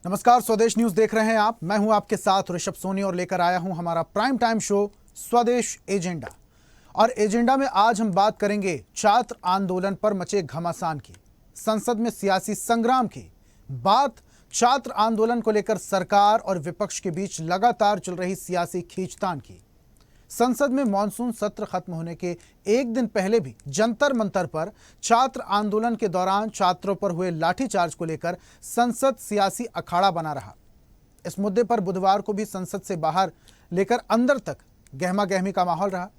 नमस्कार, स्वदेश न्यूज देख रहे हैं आप। मैं हूं आपके साथ ऋषभ सोनी और लेकर आया हूं हमारा प्राइम टाइम शो स्वदेश एजेंडा। और एजेंडा में आज हम बात करेंगे छात्र आंदोलन पर मचे घमासान की, संसद में सियासी संग्राम की। बात छात्र आंदोलन को लेकर सरकार और विपक्ष के बीच लगातार चल रही सियासी खींचतान की। संसद में मॉनसून सत्र खत्म होने के एक दिन पहले भी जंतर मंतर पर छात्र आंदोलन के दौरान छात्रों पर हुए लाठीचार्ज को लेकर संसद सियासी अखाड़ा बना रहा। इस मुद्दे पर बुधवार को भी संसद से बाहर लेकर अंदर तक गहमा गहमी का माहौल रहा।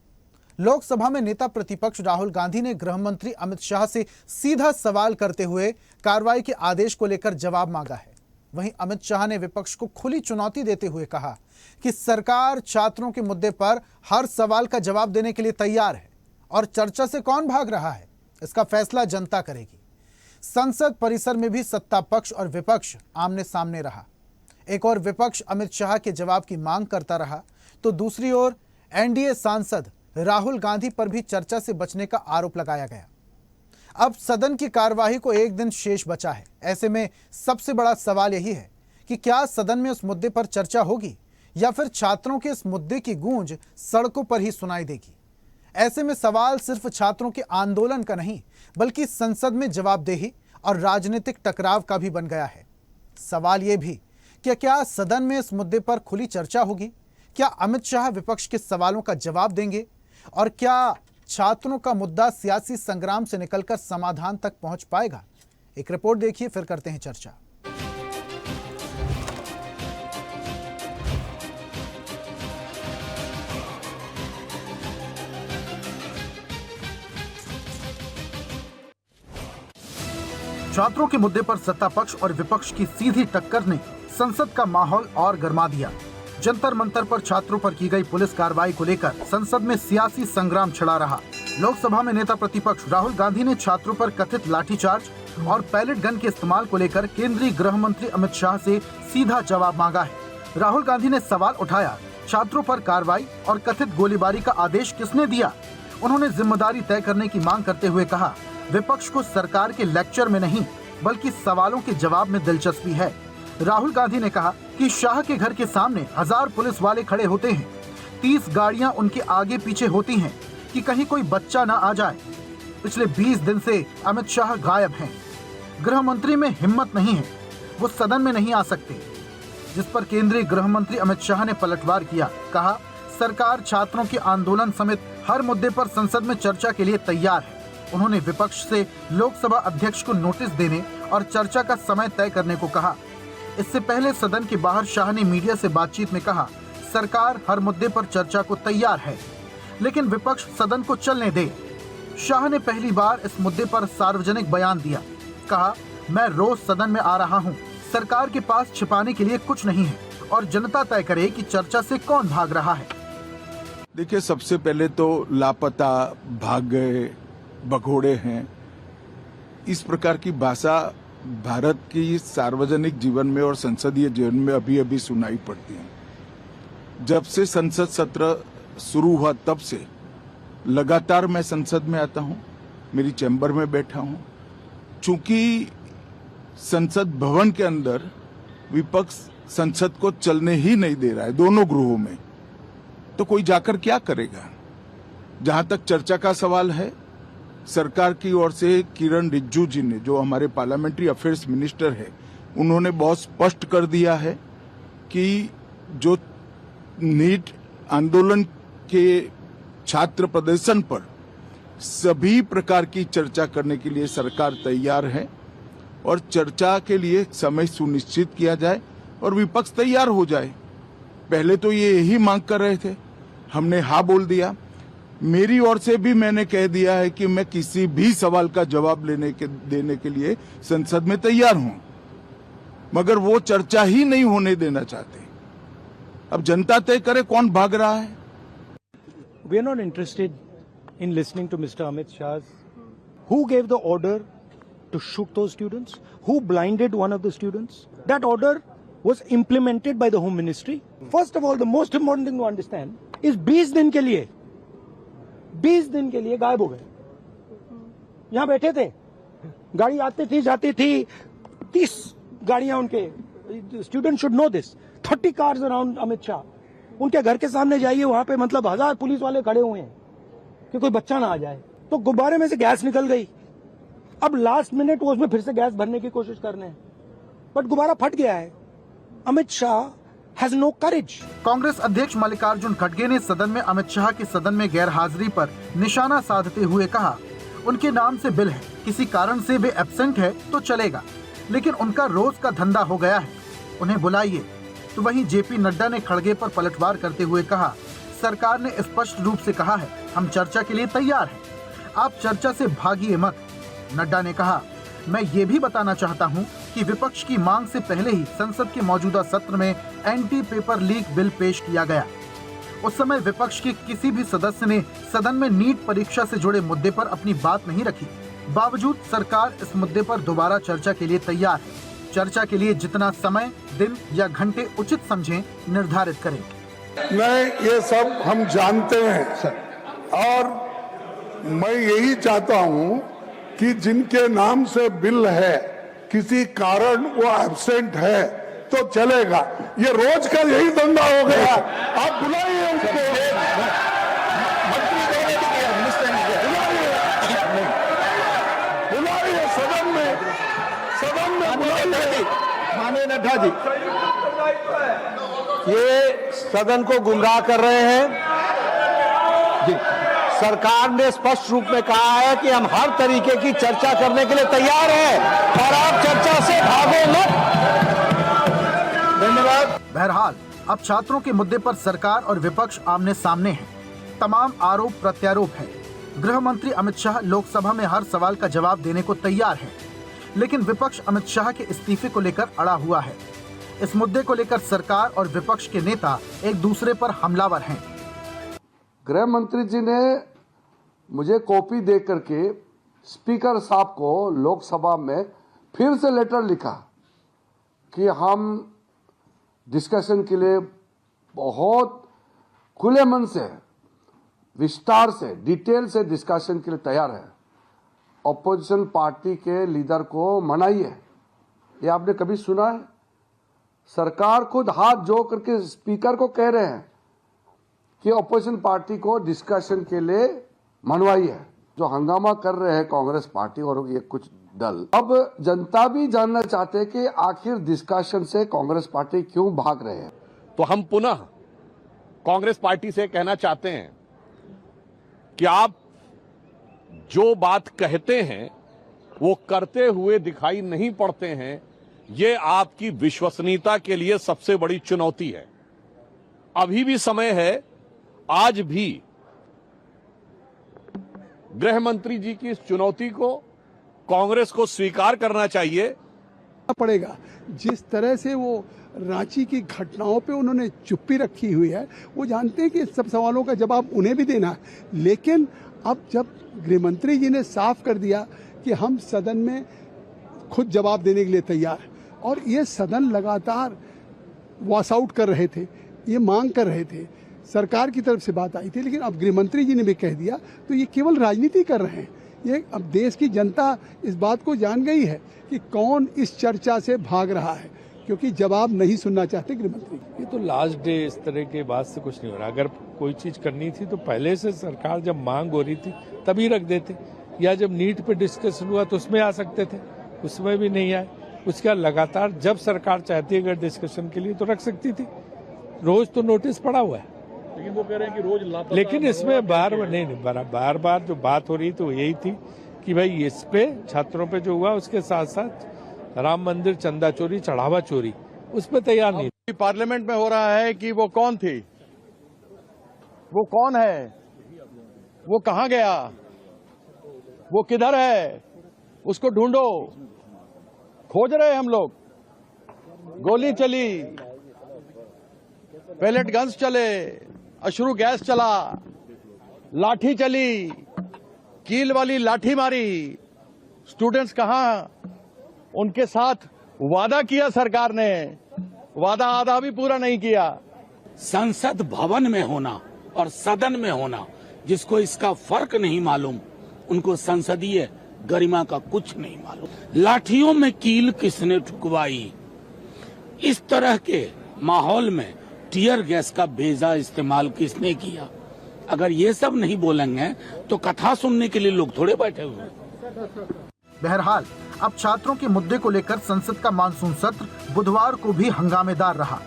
लोकसभा में नेता प्रतिपक्ष राहुल गांधी ने गृह मंत्री अमित शाह से सीधा सवाल करते हुए कार्रवाई के आदेश को लेकर जवाब मांगा है। वहीं अमित शाह ने विपक्ष को खुली चुनौती देते हुए कहा कि सरकार छात्रों के मुद्दे पर हर सवाल का जवाब देने के लिए तैयार है और चर्चा से कौन भाग रहा है, इसका फैसला जनता करेगी। संसद परिसर में भी सत्ता पक्ष और विपक्ष आमने सामने रहा। एक और विपक्ष अमित शाह के जवाब की मांग करता रहा, तो दूसरी ओर एनडीए सांसद राहुल गांधी पर भी चर्चा से बचने का आरोप लगाया गया। अब सदन की कार्यवाही को एक दिन शेष बचा है। ऐसे में सबसे बड़ा सवाल यही है कि क्या सदन में उस मुद्दे पर चर्चा होगी या फिर छात्रों के इस मुद्दे की गूंज सड़कों पर ही सुनाई देगी। ऐसे में सवाल सिर्फ छात्रों के आंदोलन का नहीं, बल्कि संसद में जवाबदेही और राजनीतिक टकराव का भी बन गया है। सवाल यह भी कि क्या सदन में इस मुद्दे पर खुली चर्चा होगी? क्या अमित शाह विपक्ष के सवालों का जवाब देंगे? और क्या छात्रों का मुद्दा सियासी संग्राम से निकलकर समाधान तक पहुंच पाएगा? एक रिपोर्ट देखिए, फिर करते हैं चर्चा। छात्रों के मुद्दे पर सत्ता पक्ष और विपक्ष की सीधी टक्कर ने संसद का माहौल और गर्मा दिया। जंतर मंतर पर छात्रों पर की गई पुलिस कार्रवाई को लेकर संसद में सियासी संग्राम छिड़ा रहा। लोकसभा में नेता प्रतिपक्ष राहुल गांधी ने छात्रों पर कथित लाठीचार्ज और पैलेट गन के इस्तेमाल को लेकर केंद्रीय गृह मंत्री अमित शाह से सीधा जवाब मांगा है। राहुल गांधी ने सवाल उठाया, छात्रों पर कार्रवाई और कथित गोलीबारी का आदेश किसने दिया? उन्होंने जिम्मेदारी तय करने की मांग करते हुए कहा, विपक्ष को सरकार के लेक्चर में नहीं बल्कि सवालों के जवाब में दिलचस्पी है। राहुल गांधी ने कहा कि शाह के घर के सामने 1000 पुलिस वाले खड़े होते हैं, 30 गाड़ियां उनके आगे पीछे होती हैं कि कहीं कोई बच्चा ना आ जाए। पिछले 20 दिन से अमित शाह गायब हैं। गृह मंत्री में हिम्मत नहीं है, वो सदन में नहीं आ सकते, जिस पर केंद्रीय गृह मंत्री अमित शाह ने पलटवार किया। कहा, सरकार छात्रों के आंदोलन समेत हर मुद्दे पर संसद में चर्चा के लिए तैयार है। उन्होंने विपक्ष से लोकसभा अध्यक्ष को नोटिस देने और चर्चा का समय तय करने को कहा। इससे पहले सदन के बाहर शाह ने मीडिया से बातचीत में कहा, सरकार हर मुद्दे पर चर्चा को तैयार है, लेकिन विपक्ष सदन को चलने दे। शाह ने पहली बार इस मुद्दे पर सार्वजनिक बयान दिया। कहा, मैं रोज सदन में आ रहा हूं, सरकार के पास छिपाने के लिए कुछ नहीं है और जनता तय करे कि चर्चा से कौन भाग रहा है। देखिए, सबसे पहले तो लापता, भाग गए, भगोड़े हैं, इस प्रकार की भाषा भारत की सार्वजनिक जीवन में और संसदीय जीवन में अभी अभी सुनाई पड़ती है। जब से संसद सत्र शुरू हुआ तब से लगातार मैं संसद में आता हूं, मेरी चैम्बर में बैठा हूं। चूंकि संसद भवन के अंदर विपक्ष संसद को चलने ही नहीं दे रहा है, दोनों गृहों में, तो कोई जाकर क्या करेगा? जहां तक चर्चा का सवाल है, सरकार की ओर से किरण रिजिजू जी ने, जो हमारे पार्लियामेंट्री अफेयर्स मिनिस्टर है, उन्होंने बहुत स्पष्ट कर दिया है कि जो नीट आंदोलन के छात्र प्रदर्शन पर सभी प्रकार की चर्चा करने के लिए सरकार तैयार है और चर्चा के लिए समय सुनिश्चित किया जाए और विपक्ष तैयार हो जाए। पहले तो ये यही मांग कर रहे थे, हमने हाँ बोल दिया। मेरी ओर से भी मैंने कह दिया है कि मैं किसी भी सवाल का जवाब देने के लिए संसद में तैयार हूं, मगर वो चर्चा ही नहीं होने देना चाहते। अब जनता तय करे कौन भाग रहा है। We are not interested in listening to Mr. Amit Shah's. Who gave the order to shoot those students? Who blinded one of the students? That order was implemented by the Home Ministry. First of all, the most important thing to understand is 20 दिन के लिए गायब हो गए। यहाँ बैठे थे, गाड़ी आती थी जाती थी, 30 गाड़ियां उनके student should know this. 30 cars around Amit Shah. उनके घर के सामने जाइए, वहां पे मतलब 1000 पुलिस वाले खड़े हुए हैं कि कोई बच्चा ना आ जाए. तो गुब्बारे में से गैस निकल गई. अब लास्ट मिनट वो उसमें फिर से गैस भरने की कोशिश कर रहे हैं, बट गुब्बारा फट गया है. अमित शाह हैज नो करेज. कांग्रेस अध्यक्ष मल्लिकार्जुन खड़गे ने सदन में अमित शाह की सदन में गैर हाजिरी पर निशाना साधते हुए कहा, उनके नाम से बिल है, किसी कारण से वे एब्सेंट है तो चलेगा, लेकिन उनका रोज का धंधा हो गया है, उन्हें बुलाइए. तो वहीं जेपी नड्डा ने खड़गे पर पलटवार करते हुए कहा, सरकार ने स्पष्ट रूप से कहा है हम चर्चा के लिए तैयार हैं, आप चर्चा से भागिए मत. नड्डा ने कहा, मैं ये भी बताना चाहता हूं कि विपक्ष की मांग से पहले ही संसद के मौजूदा सत्र में एंटी पेपर लीक बिल पेश किया गया. उस समय विपक्ष के किसी भी सदस्य ने सदन में नीट परीक्षा से जुड़े मुद्दे पर अपनी बात नहीं रखी. बावजूद सरकार इस मुद्दे पर दोबारा चर्चा के लिए तैयार है. चर्चा के लिए जितना समय, दिन या घंटे उचित समझें निर्धारित करें. नहीं, ये सब हम जानते हैं और मैं यही चाहता हूं कि जिनके नाम से बिल है, किसी कारण वो एब्सेंट है तो चलेगा. ये रोज का यही धंधा हो गया. आप बुलाइए उसको, बुलाइए सदन में बुलाइए. माननीय नड्डा जी, ये सदन को गुमराह कर रहे हैं. जी, सरकार ने स्पष्ट रूप में कहा है कि हम हर तरीके की चर्चा करने के लिए तैयार हैं और आप चर्चा से भागो मत. धन्यवाद. बहरहाल अब छात्रों के मुद्दे पर सरकार और विपक्ष आमने सामने हैं. तमाम आरोप प्रत्यारोप है. गृह मंत्री अमित शाह लोकसभा में हर सवाल का जवाब देने को तैयार है, लेकिन विपक्ष अमित शाह के इस्तीफे को लेकर अड़ा हुआ है. इस मुद्दे को लेकर सरकार और विपक्ष के नेता एक दूसरे पर हमलावर हैं. गृह मंत्री जी ने मुझे कॉपी दे करके स्पीकर साहब को लोकसभा में फिर से लेटर लिखा कि हम डिस्कशन के लिए बहुत खुले मन से, विस्तार से, डिटेल से डिस्कशन के लिए तैयार है. ऑपोजिशन पार्टी के लीडर को मनाइए. ये आपने कभी सुना है? सरकार खुद हाथ जोड़ करके स्पीकर को कह रहे हैं कि ऑपोजिशन पार्टी को डिस्कशन के लिए मनवाइए. जो हंगामा कर रहे हैं कांग्रेस पार्टी और ये कुछ दल, अब जनता भी जानना चाहते हैं कि आखिर डिस्कशन से कांग्रेस पार्टी क्यों भाग रहे हैं. तो हम पुनः कांग्रेस पार्टी से कहना चाहते हैं कि आप जो बात कहते हैं वो करते हुए दिखाई नहीं पड़ते हैं. ये आपकी विश्वसनीयता के लिए सबसे बड़ी चुनौती है. अभी भी समय है, आज भी गृह मंत्री जी की इस चुनौती को कांग्रेस को स्वीकार करना चाहिए. पड़ेगा. जिस तरह से वो रांची की घटनाओं पे उन्होंने चुप्पी रखी हुई है, वो जानते हैं कि सब सवालों का जवाब उन्हें भी देना है. लेकिन अब जब गृहमंत्री जी ने साफ कर दिया कि हम सदन में खुद जवाब देने के लिए तैयार हैं, और ये सदन लगातार वॉश आउट कर रहे थे, ये मांग कर रहे थे, सरकार की तरफ से बात आई थी, लेकिन अब गृहमंत्री जी ने भी कह दिया, तो ये केवल राजनीति कर रहे हैं. ये अब देश की जनता इस बात को जान गई है कि कौन इस चर्चा से भाग रहा है, क्योंकि जवाब नहीं सुनना चाहते गृहमंत्री. ये तो लास्ट डे इस तरह के बात से कुछ नहीं हो रहा. अगर कोई चीज करनी थी तो पहले से सरकार जब मांग हो रही थी तभी रख देते, या जब नीट पे डिस्कशन हुआ तो उसमें आ सकते थे, उसमें भी नहीं आए. उसका लगातार जब सरकार चाहती है अगर डिस्कशन के लिए तो रख सकती थी. रोज तो नोटिस पड़ा हुआ है, लेकिन वो कह रहे हैं कि रोज लापता. लेकिन इसमें बार बार जो बात हो रही तो यही थी कि भाई इस पे छात्रों पे जो हुआ उसके साथ साथ राम मंदिर चंदा चोरी, चढ़ावा चोरी, उस पे तैयार नहीं. पार्लियामेंट में हो रहा है कि वो कौन थी, वो कौन है, वो कहां गया, वो किधर है, उसको ढूंढो. खोज रहे हम लोग. गोली चली, पैलेट गन्स चले, अश्रु गैस चला, लाठी चली, कील वाली लाठी मारी. स्टूडेंट्स कहां? उनके साथ वादा किया सरकार ने, वादा आधा भी पूरा नहीं किया. संसद भवन में होना और सदन में होना, जिसको इसका फर्क नहीं मालूम, उनको संसदीय गरिमा का कुछ नहीं मालूम. लाठियों में कील किसने ठुकवाई, इस तरह के माहौल में टीयर गैस का बेजा इस्तेमाल किसने किया? अगर ये सब नहीं बोलेंगे तो कथा सुनने के लिए लोग थोड़े बैठे हुए हैं। बहरहाल अब छात्रों के मुद्दे को लेकर संसद का मानसून सत्र बुधवार को भी हंगामेदार रहा।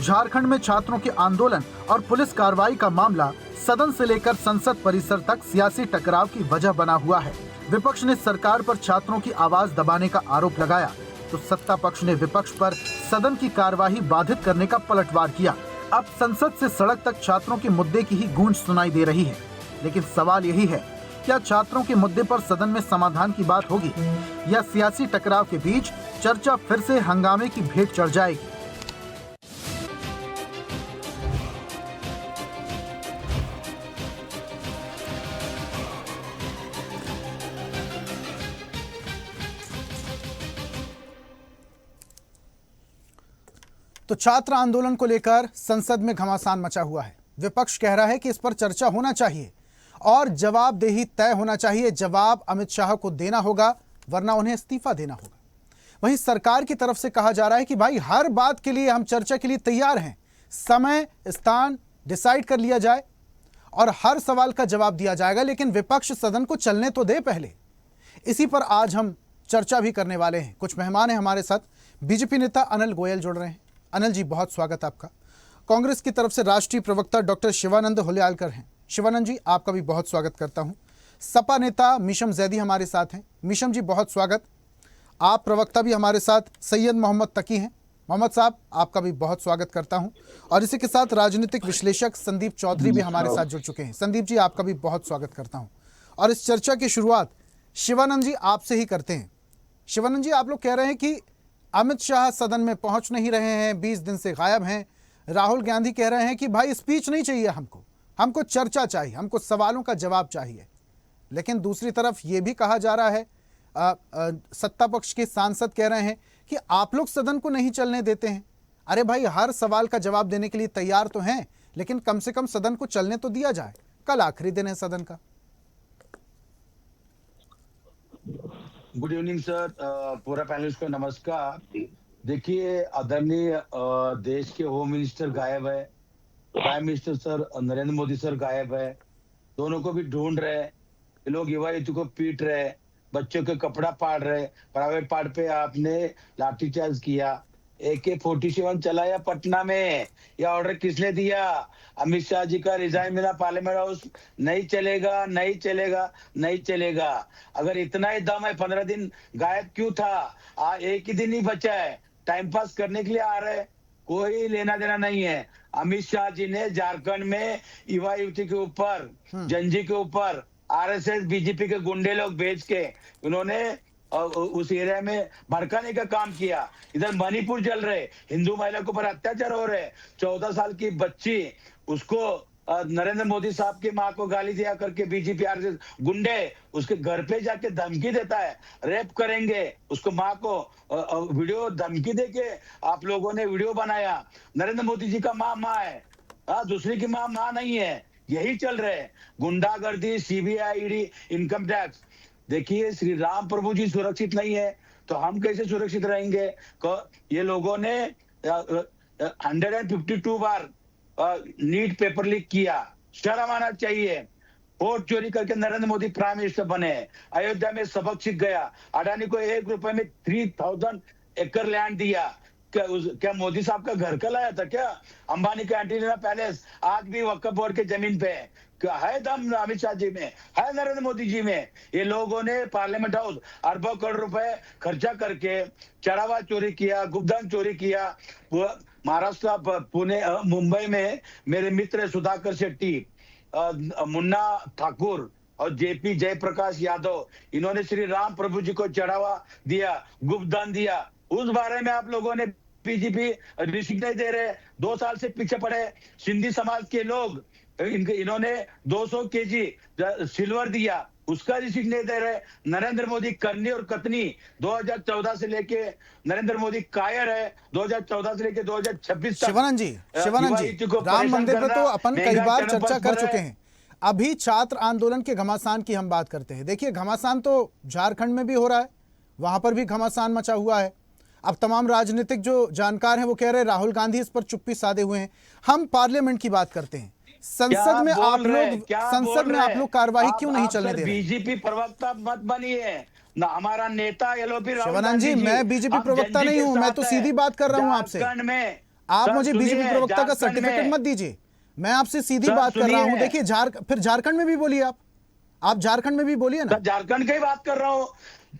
झारखंड में छात्रों के आंदोलन और पुलिस कार्रवाई का मामला सदन से लेकर संसद परिसर तक सियासी टकराव की वजह बना हुआ है। विपक्ष ने सरकार पर छात्रों की आवाज दबाने का आरोप लगाया तो सत्ता पक्ष ने विपक्ष पर सदन की कार्यवाही बाधित करने का पलटवार किया। अब संसद से सड़क तक छात्रों के मुद्दे की ही गूंज सुनाई दे रही है, लेकिन सवाल यही है, क्या छात्रों के मुद्दे पर सदन में समाधान की बात होगी या सियासी टकराव के बीच चर्चा फिर से हंगामे की भेंट चढ़ जाएगी? तो छात्र आंदोलन को लेकर संसद में घमासान मचा हुआ है। विपक्ष कह रहा है कि इस पर चर्चा होना चाहिए और जवाबदेही तय होना चाहिए। जवाब अमित शाह को देना होगा, वरना उन्हें इस्तीफा देना होगा। वहीं सरकार की तरफ से कहा जा रहा है कि भाई हर बात के लिए हम चर्चा के लिए तैयार हैं, समय स्थान डिसाइड कर लिया जाए और हर सवाल का जवाब दिया जाएगा, लेकिन विपक्ष सदन को चलने तो दे पहले। इसी पर आज हम चर्चा भी करने वाले हैं। कुछ मेहमान हैं हमारे साथ। बीजेपी नेता अनिल गोयल जुड़ रहे हैं। अनिल जी, बहुत स्वागत आपका। कांग्रेस की तरफ से राष्ट्रीय प्रवक्ता डॉक्टर शिवानंद हुल्यालकर हैं। शिवानंद जी, आपका भी बहुत स्वागत करता हूं। सपा नेता मीशम जैदी हमारे साथ हैं। मीशम जी, बहुत स्वागत। आप प्रवक्ता भी हमारे साथ सैयद मोहम्मद तकी हैं। मोहम्मद साहब, आपका भी बहुत स्वागत करता हूं। और इसी के साथ राजनीतिक विश्लेषक संदीप चौधरी भी हमारे साथ जुड़ चुके हैं। संदीप जी, आपका भी बहुत स्वागत करता हूं। और इस चर्चा की शुरुआत शिवानंद जी आपसे ही करते हैं। शिवानंद जी, आप लोग कह रहे हैं कि अमित शाह सदन में पहुंच नहीं रहे हैं, 20 दिन से गायब हैं। राहुल गांधी कह रहे हैं कि भाई स्पीच नहीं चाहिए, हमको चर्चा चाहिए, हमको सवालों का जवाब चाहिए। लेकिन दूसरी तरफ ये भी कहा जा रहा है, सत्ता पक्ष के सांसद कह रहे हैं कि आप लोग सदन को नहीं चलने देते हैं। अरे भाई, हर सवाल का जवाब देने के लिए तैयार तो हैं, लेकिन कम से कम सदन को चलने तो दिया जाए। कल आखिरी दिन है सदन का। गुड इवनिंग सर, पूरा पैनलिस्ट को नमस्कार। देखिए, आदरणीय देश के होम मिनिस्टर गायब है, prime minister sir Narendra Modi sir गायब है, दोनों को भी ढूंढ रहे। ये लोग युवा युवती को पीट रहे, बच्चों के कपड़ा फाड़ रहे, प्राइवेट पार्ट पे आपने लाठीचार्ज किया, AK-47 चलाया पटना में। यह ऑर्डर किसने दिया? अमित शाह जी का रिजाइन देना पार्लियामेंट हाउस। नहीं चलेगा, नहीं चलेगा, नहीं चलेगा। अगर इतना ही दम है, 15 दिन गायब क्यों था? एक ही दिन ही बचा है, टाइम पास करने के लिए आ रहे, कोई लेना देना नहीं है। अमित शाह जी ने झारखंड में युवा युवती के ऊपर, जनजी के ऊपर RSS बीजेपी के गुंडे लोग भेज के उन्होंने उस एरिया में भड़काने का काम किया। इधर मणिपुर जल रहे, हिंदू महिला के ऊपर अत्याचार हो रहे। 14 साल की बच्ची, उसको नरेंद्र मोदी साहब की माँ को गाली दिया करके बीजेपी RSS गुंडे उसके घर पे जाके धमकी देता है, रेप करेंगे उसको, माँ को वीडियो धमकी देके आप लोगों ने वीडियो बनाया। नरेंद्र मोदी जी का माँ है, दूसरी की माँ नहीं है। यही चल रहे, गुंडागर्दी, CBI, ED, इनकम टैक्स। देखिए, श्री राम प्रभु जी सुरक्षित नहीं है तो हम कैसे सुरक्षित रहेंगे? ये लोगों ने 152 बार नीट पेपर लीक किया, शर्म आना चाहिए। वोट चोरी करके नरेंद्र मोदी प्राइम मिनिस्टर बने। अयोध्या में सबक सीख गया। अडानी को 1 रुपए में 3000 एकड़ लैंड दिया। क्या मोदी साहब का घर का लाया था क्या? अंबानी का एंटीना पैलेस आज भी वक्फ बोर्ड के जमीन पे है। क्या है दम अमित शाह जी में, है नरेंद्र मोदी जी में? ये लोगों ने पार्लियामेंट हाउस अरबों करोड़ रुपए खर्चा करके चरावा चोरी किया, गुप्तधन चोरी किया। महाराष्ट्र, पुणे, मुंबई में मेरे मित्र सुधाकर शेट्टी, मुन्ना ठाकुर और JP जयप्रकाश यादव, इन्होंने श्री राम प्रभु जी को चढ़ावा दिया, गुप्तधन दिया। उस बारे में आप लोगों ने बीजेपी रिसीट नहीं दे रहे, 2 साल से पीछे पड़े। सिंधी समाज के लोग, इन्होंने 200 kg सिल्वर दिया, उसका रिसीट नहीं दे रहे। नरेंद्र मोदी करनी और कतनी 2014 से लेके नरेंद्र मोदी कायर है, 2014 से लेके 2026 तक। शिवानंद जी, राम मंदिर पे तो अपन कई बार चर्चा कर चुके हैं। अभी छात्र आंदोलन के घमासान की हम बात करते हैं। देखिए, घमासान तो झारखंड में भी हो रहा है, वहां पर भी घमासान मचा हुआ है। अब तमाम राजनीतिक जो जानकार हैं वो कह रहे हैं राहुल गांधी इस पर चुप्पी साधे हुए हैं। हम पार्लियामेंट की बात करते हैं, संसद में आप लोग कार्रवाई क्यों नहीं चलने दे रहे? बीजेपी प्रवक्ता मत बनिए ना, हमारा नेता एलओपी शिवानंद जी, मैं बीजेपी प्रवक्ता नहीं हूं, मैं तो सीधी बात कर रहा हूं आपसे। आप मुझे बीजेपी प्रवक्ता का सर्टिफिकेट मत दीजिए, मैं आपसे सीधी बात कर रहा हूं। देखिए फिर झारखंड में भी बोलिए, आप झारखंड में भी बोलिए ना। झारखंड की ही बात कर रहा हूँ।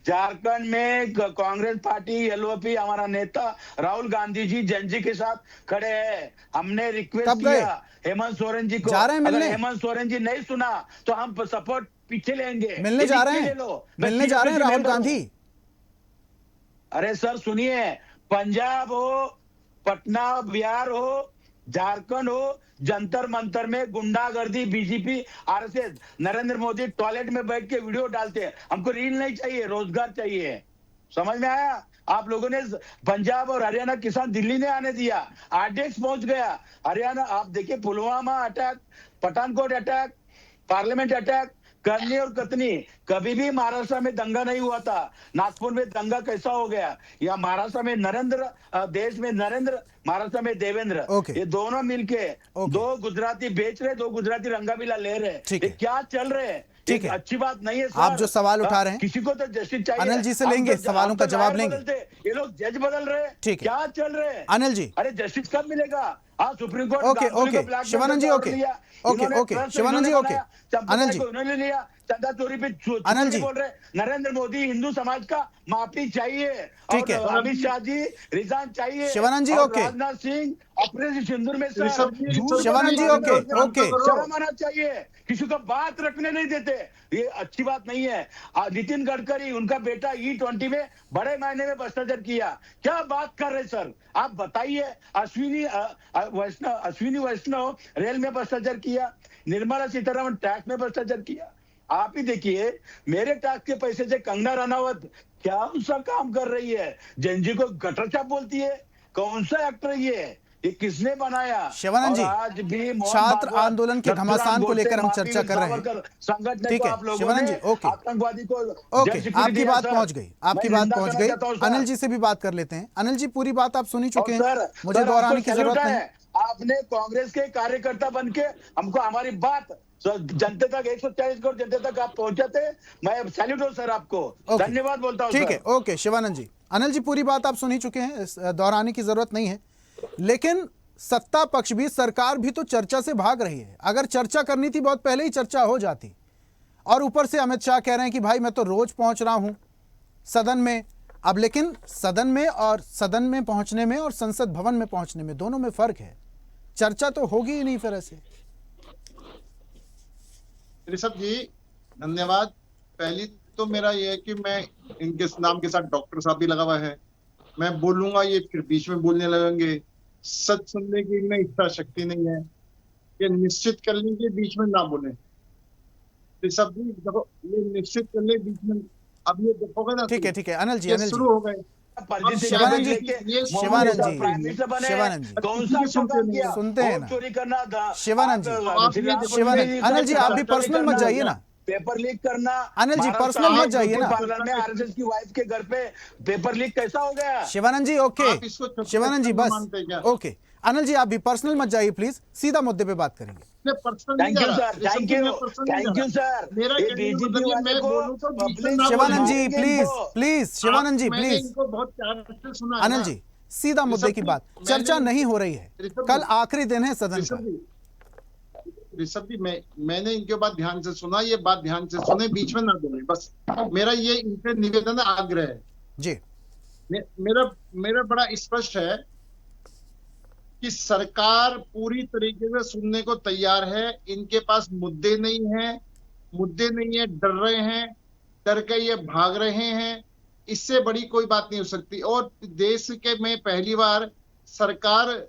झारखंड में कांग्रेस पार्टी एलओपी हमारा नेता राहुल गांधी जी जनजी के साथ खड़े हैं। हमने रिक्वेस्ट किया हेमंत सोरेन जी को, अगर हेमंत सोरेन जी नहीं सुना तो हम सपोर्ट पीछे लेंगे। मिलने जा रहे हैं राहुल गांधी। अरे सर सुनिए, पंजाब हो, पटना बिहार हो, झारखंड हो, जंतर मंतर में गुंडागर्दी, BJP RSS, Narendra Modi toilet में बैठ के वीडियो डालते हैं। हमको रील नहीं चाहिए, रोजगार चाहिए। समझ में आया? आप लोगों ने पंजाब और हरियाणा किसान दिल्ली ने आने दिया, आरडीएक्स पहुंच गया। हरियाणा आप देखिए, Pulwama attack, Pathankot attack, parliament attack, करनी और कतनी। कभी भी महाराष्ट्र में दंगा नहीं हुआ था, नागपुर में दंगा कैसा हो गया? या महाराष्ट्र में नरेंद्र, देश में नरेंद्र, महाराष्ट्र में देवेंद्र, ये दोनों मिलके दो गुजराती बेच रहे, दो गुजराती रंगाबिला ले रहे। ये क्या चल रहे हैं? ठीक है, अच्छी बात नहीं है। आप जो सवाल उठा रहे हैं किसी को तो जस्टिस चाहिए। अनिल जी से लेंगे, सवालों का जवाब लेंगे। ये लोग जज बदल रहे हैं, ठीक है, क्या चल रहे हैं अनिल जी? अरे जस्टिस कब मिलेगा? सुप्रीम कोर्ट ओके शिवानंद जी, ओके शिवानंद जी, ओके अनिल जी, उन्होंने लिया चंदा चोरी पे अनिल जी बोल रहे। नरेंद्र मोदी हिंदू समाज का माफी चाहिए, ठीक है। अमित शाह जी रिजाइन चाहिए, शिवानंद जी, ओके। राजनाथ सिंह ऑपरेशन सिंदूर में शिवानंद जी, ओके शर्म आना चाहिए। किसी को बात रखने नहीं देते, ये अच्छी बात नहीं है। नितिन गडकरी, उनका बेटा E20 में बड़े मायने में भ्रष्टाचार किया। क्या बात कर रहे सर, आप बताइए। अश्विनी वैष्णव रेल में भ्रष्टाचार किया, निर्मला सीतारमण टैक्स में भ्रष्टाचार किया। आप ही देखिए, मेरे टैक्स के पैसे से कंगना रनावत क्या सा काम कर रही है, जनजी को गटर छाप बोलती है। कौन सा एक्टर ये किसने बनाया? शिवानंद जी, आज भी छात्र आंदोलन के घमासान को लेकर हम चर्चा कर रहे हैं, ठीक है शिवानंद जी, ओके आतंकवादी को ओके, आपकी बात पहुंच गई, आपकी बात पहुंच गई। अनिल जी से भी बात कर लेते हैं। अनिल जी, पूरी बात आप सुन ही चुके हैं, मुझे दोहराने की जरूरत नहीं। आपने कांग्रेस के कार्यकर्ता बनके हमको हमारी बात जनता तक 140 करोड़ जनता तक आप पहुंचाते, मैं सैल्यूट हूं सर आपको, धन्यवाद बोलता हूं। ठीक है, ओके शिवानंद जी। अनिल जी, पूरी बात आप सुन ही चुके हैं, दोहराने की जरूरत नहीं है। लेकिन सत्ता पक्ष भी, सरकार भी तो चर्चा से भाग रही है। अगर चर्चा करनी थी बहुत पहले ही चर्चा हो जाती। और ऊपर से अमित शाह कह रहे हैं कि भाई मैं तो रोज पहुंच रहा हूं सदन में। अब लेकिन सदन में पहुंचने में और संसद भवन में पहुंचने में, दोनों में फर्क है। चर्चा तो होगी ही नहीं फिर ऐसे। ऋषभ जी धन्यवाद। पहली तो मेरा यह है कि मैं इनके नाम के साथ डॉक्टर साहब भी लगा हुआ है, मैं बोलूंगा ये फिर बीच में बोलने लगेंगे। सच सुनने की इनमें इच्छा शक्ति नहीं है, ये निश्चित कर लेंगे बीच में ना बोले। ऋषभ जी देखो, ये निश्चित कर ले बीच में, अब ये देखोगे ना। ठीक है अनिल जी, शुरू हो गए। शिवानंद जी सुनते हैं ना शिवानंद जी। अनिल जी, आप भी पर्सनल मत जाइए ना, पेपर लीक करना। अनिल जी पर्सनल मत जाइए ना। में आरएसएस की वाइफ के घर पे पेपर लीक कैसा हो गया? शिवानंद जी, ओके शिवानंद जी, बस ओके। अनिल जी, आप भी पर्सनल मत जाइए प्लीज, सीधा मुद्दे पे बात करेंगे। Thank you sir, thank you sir. Shivanand ji please Shivanand ji please. Anil ji, सीधा मुद्दे की बात, चर्चा नहीं हो रही है, कल आखिरी दिन है सदन का। ऋषभ जी, मैंने इनके बात ध्यान से सुना, ये बात ध्यान से सुने, बीच में ना बोले, बस मेरा ये इनसे निवेदन आग्रह है जी। मेरा बड़ा स्पष्ट है कि सरकार पूरी तरीके से सुनने को तैयार है। इनके पास मुद्दे नहीं है, डर रहे हैं, डर के ये भाग रहे हैं। इससे बड़ी कोई बात नहीं हो सकती। और देश के में पहली बार सरकार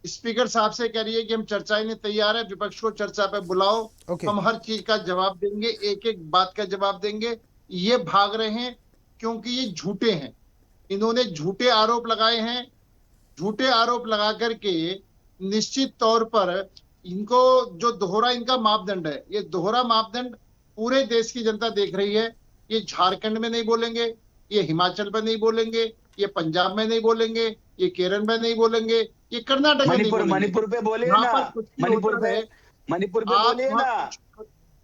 स्पीकर साहब से कह रही है कि हम चर्चा में तैयार है, विपक्ष को चर्चा पे बुलाओ, हम हर चीज का जवाब देंगे, एक एक बात का जवाब देंगे। ये भाग रहे हैं क्योंकि ये झूठे हैं, इन्होंने झूठे आरोप लगाए हैं। झूठे आरोप लगा करके निश्चित तौर पर इनको जो दोहरा इनका मापदंड है, ये दोहरा मापदंड पूरे देश की जनता देख रही है। ये झारखंड में नहीं बोलेंगे, ये हिमाचल में नहीं बोलेंगे, ये पंजाब में नहीं बोलेंगे, ये केरल में नहीं बोलेंगे, ये कर्नाटक में नहीं बोलेंगे। मणिपुर पे बोलिए यहाँ ना, पर कुछ भी मणिपुर होता पे है, मणिपुर पे आप बोलिए ना।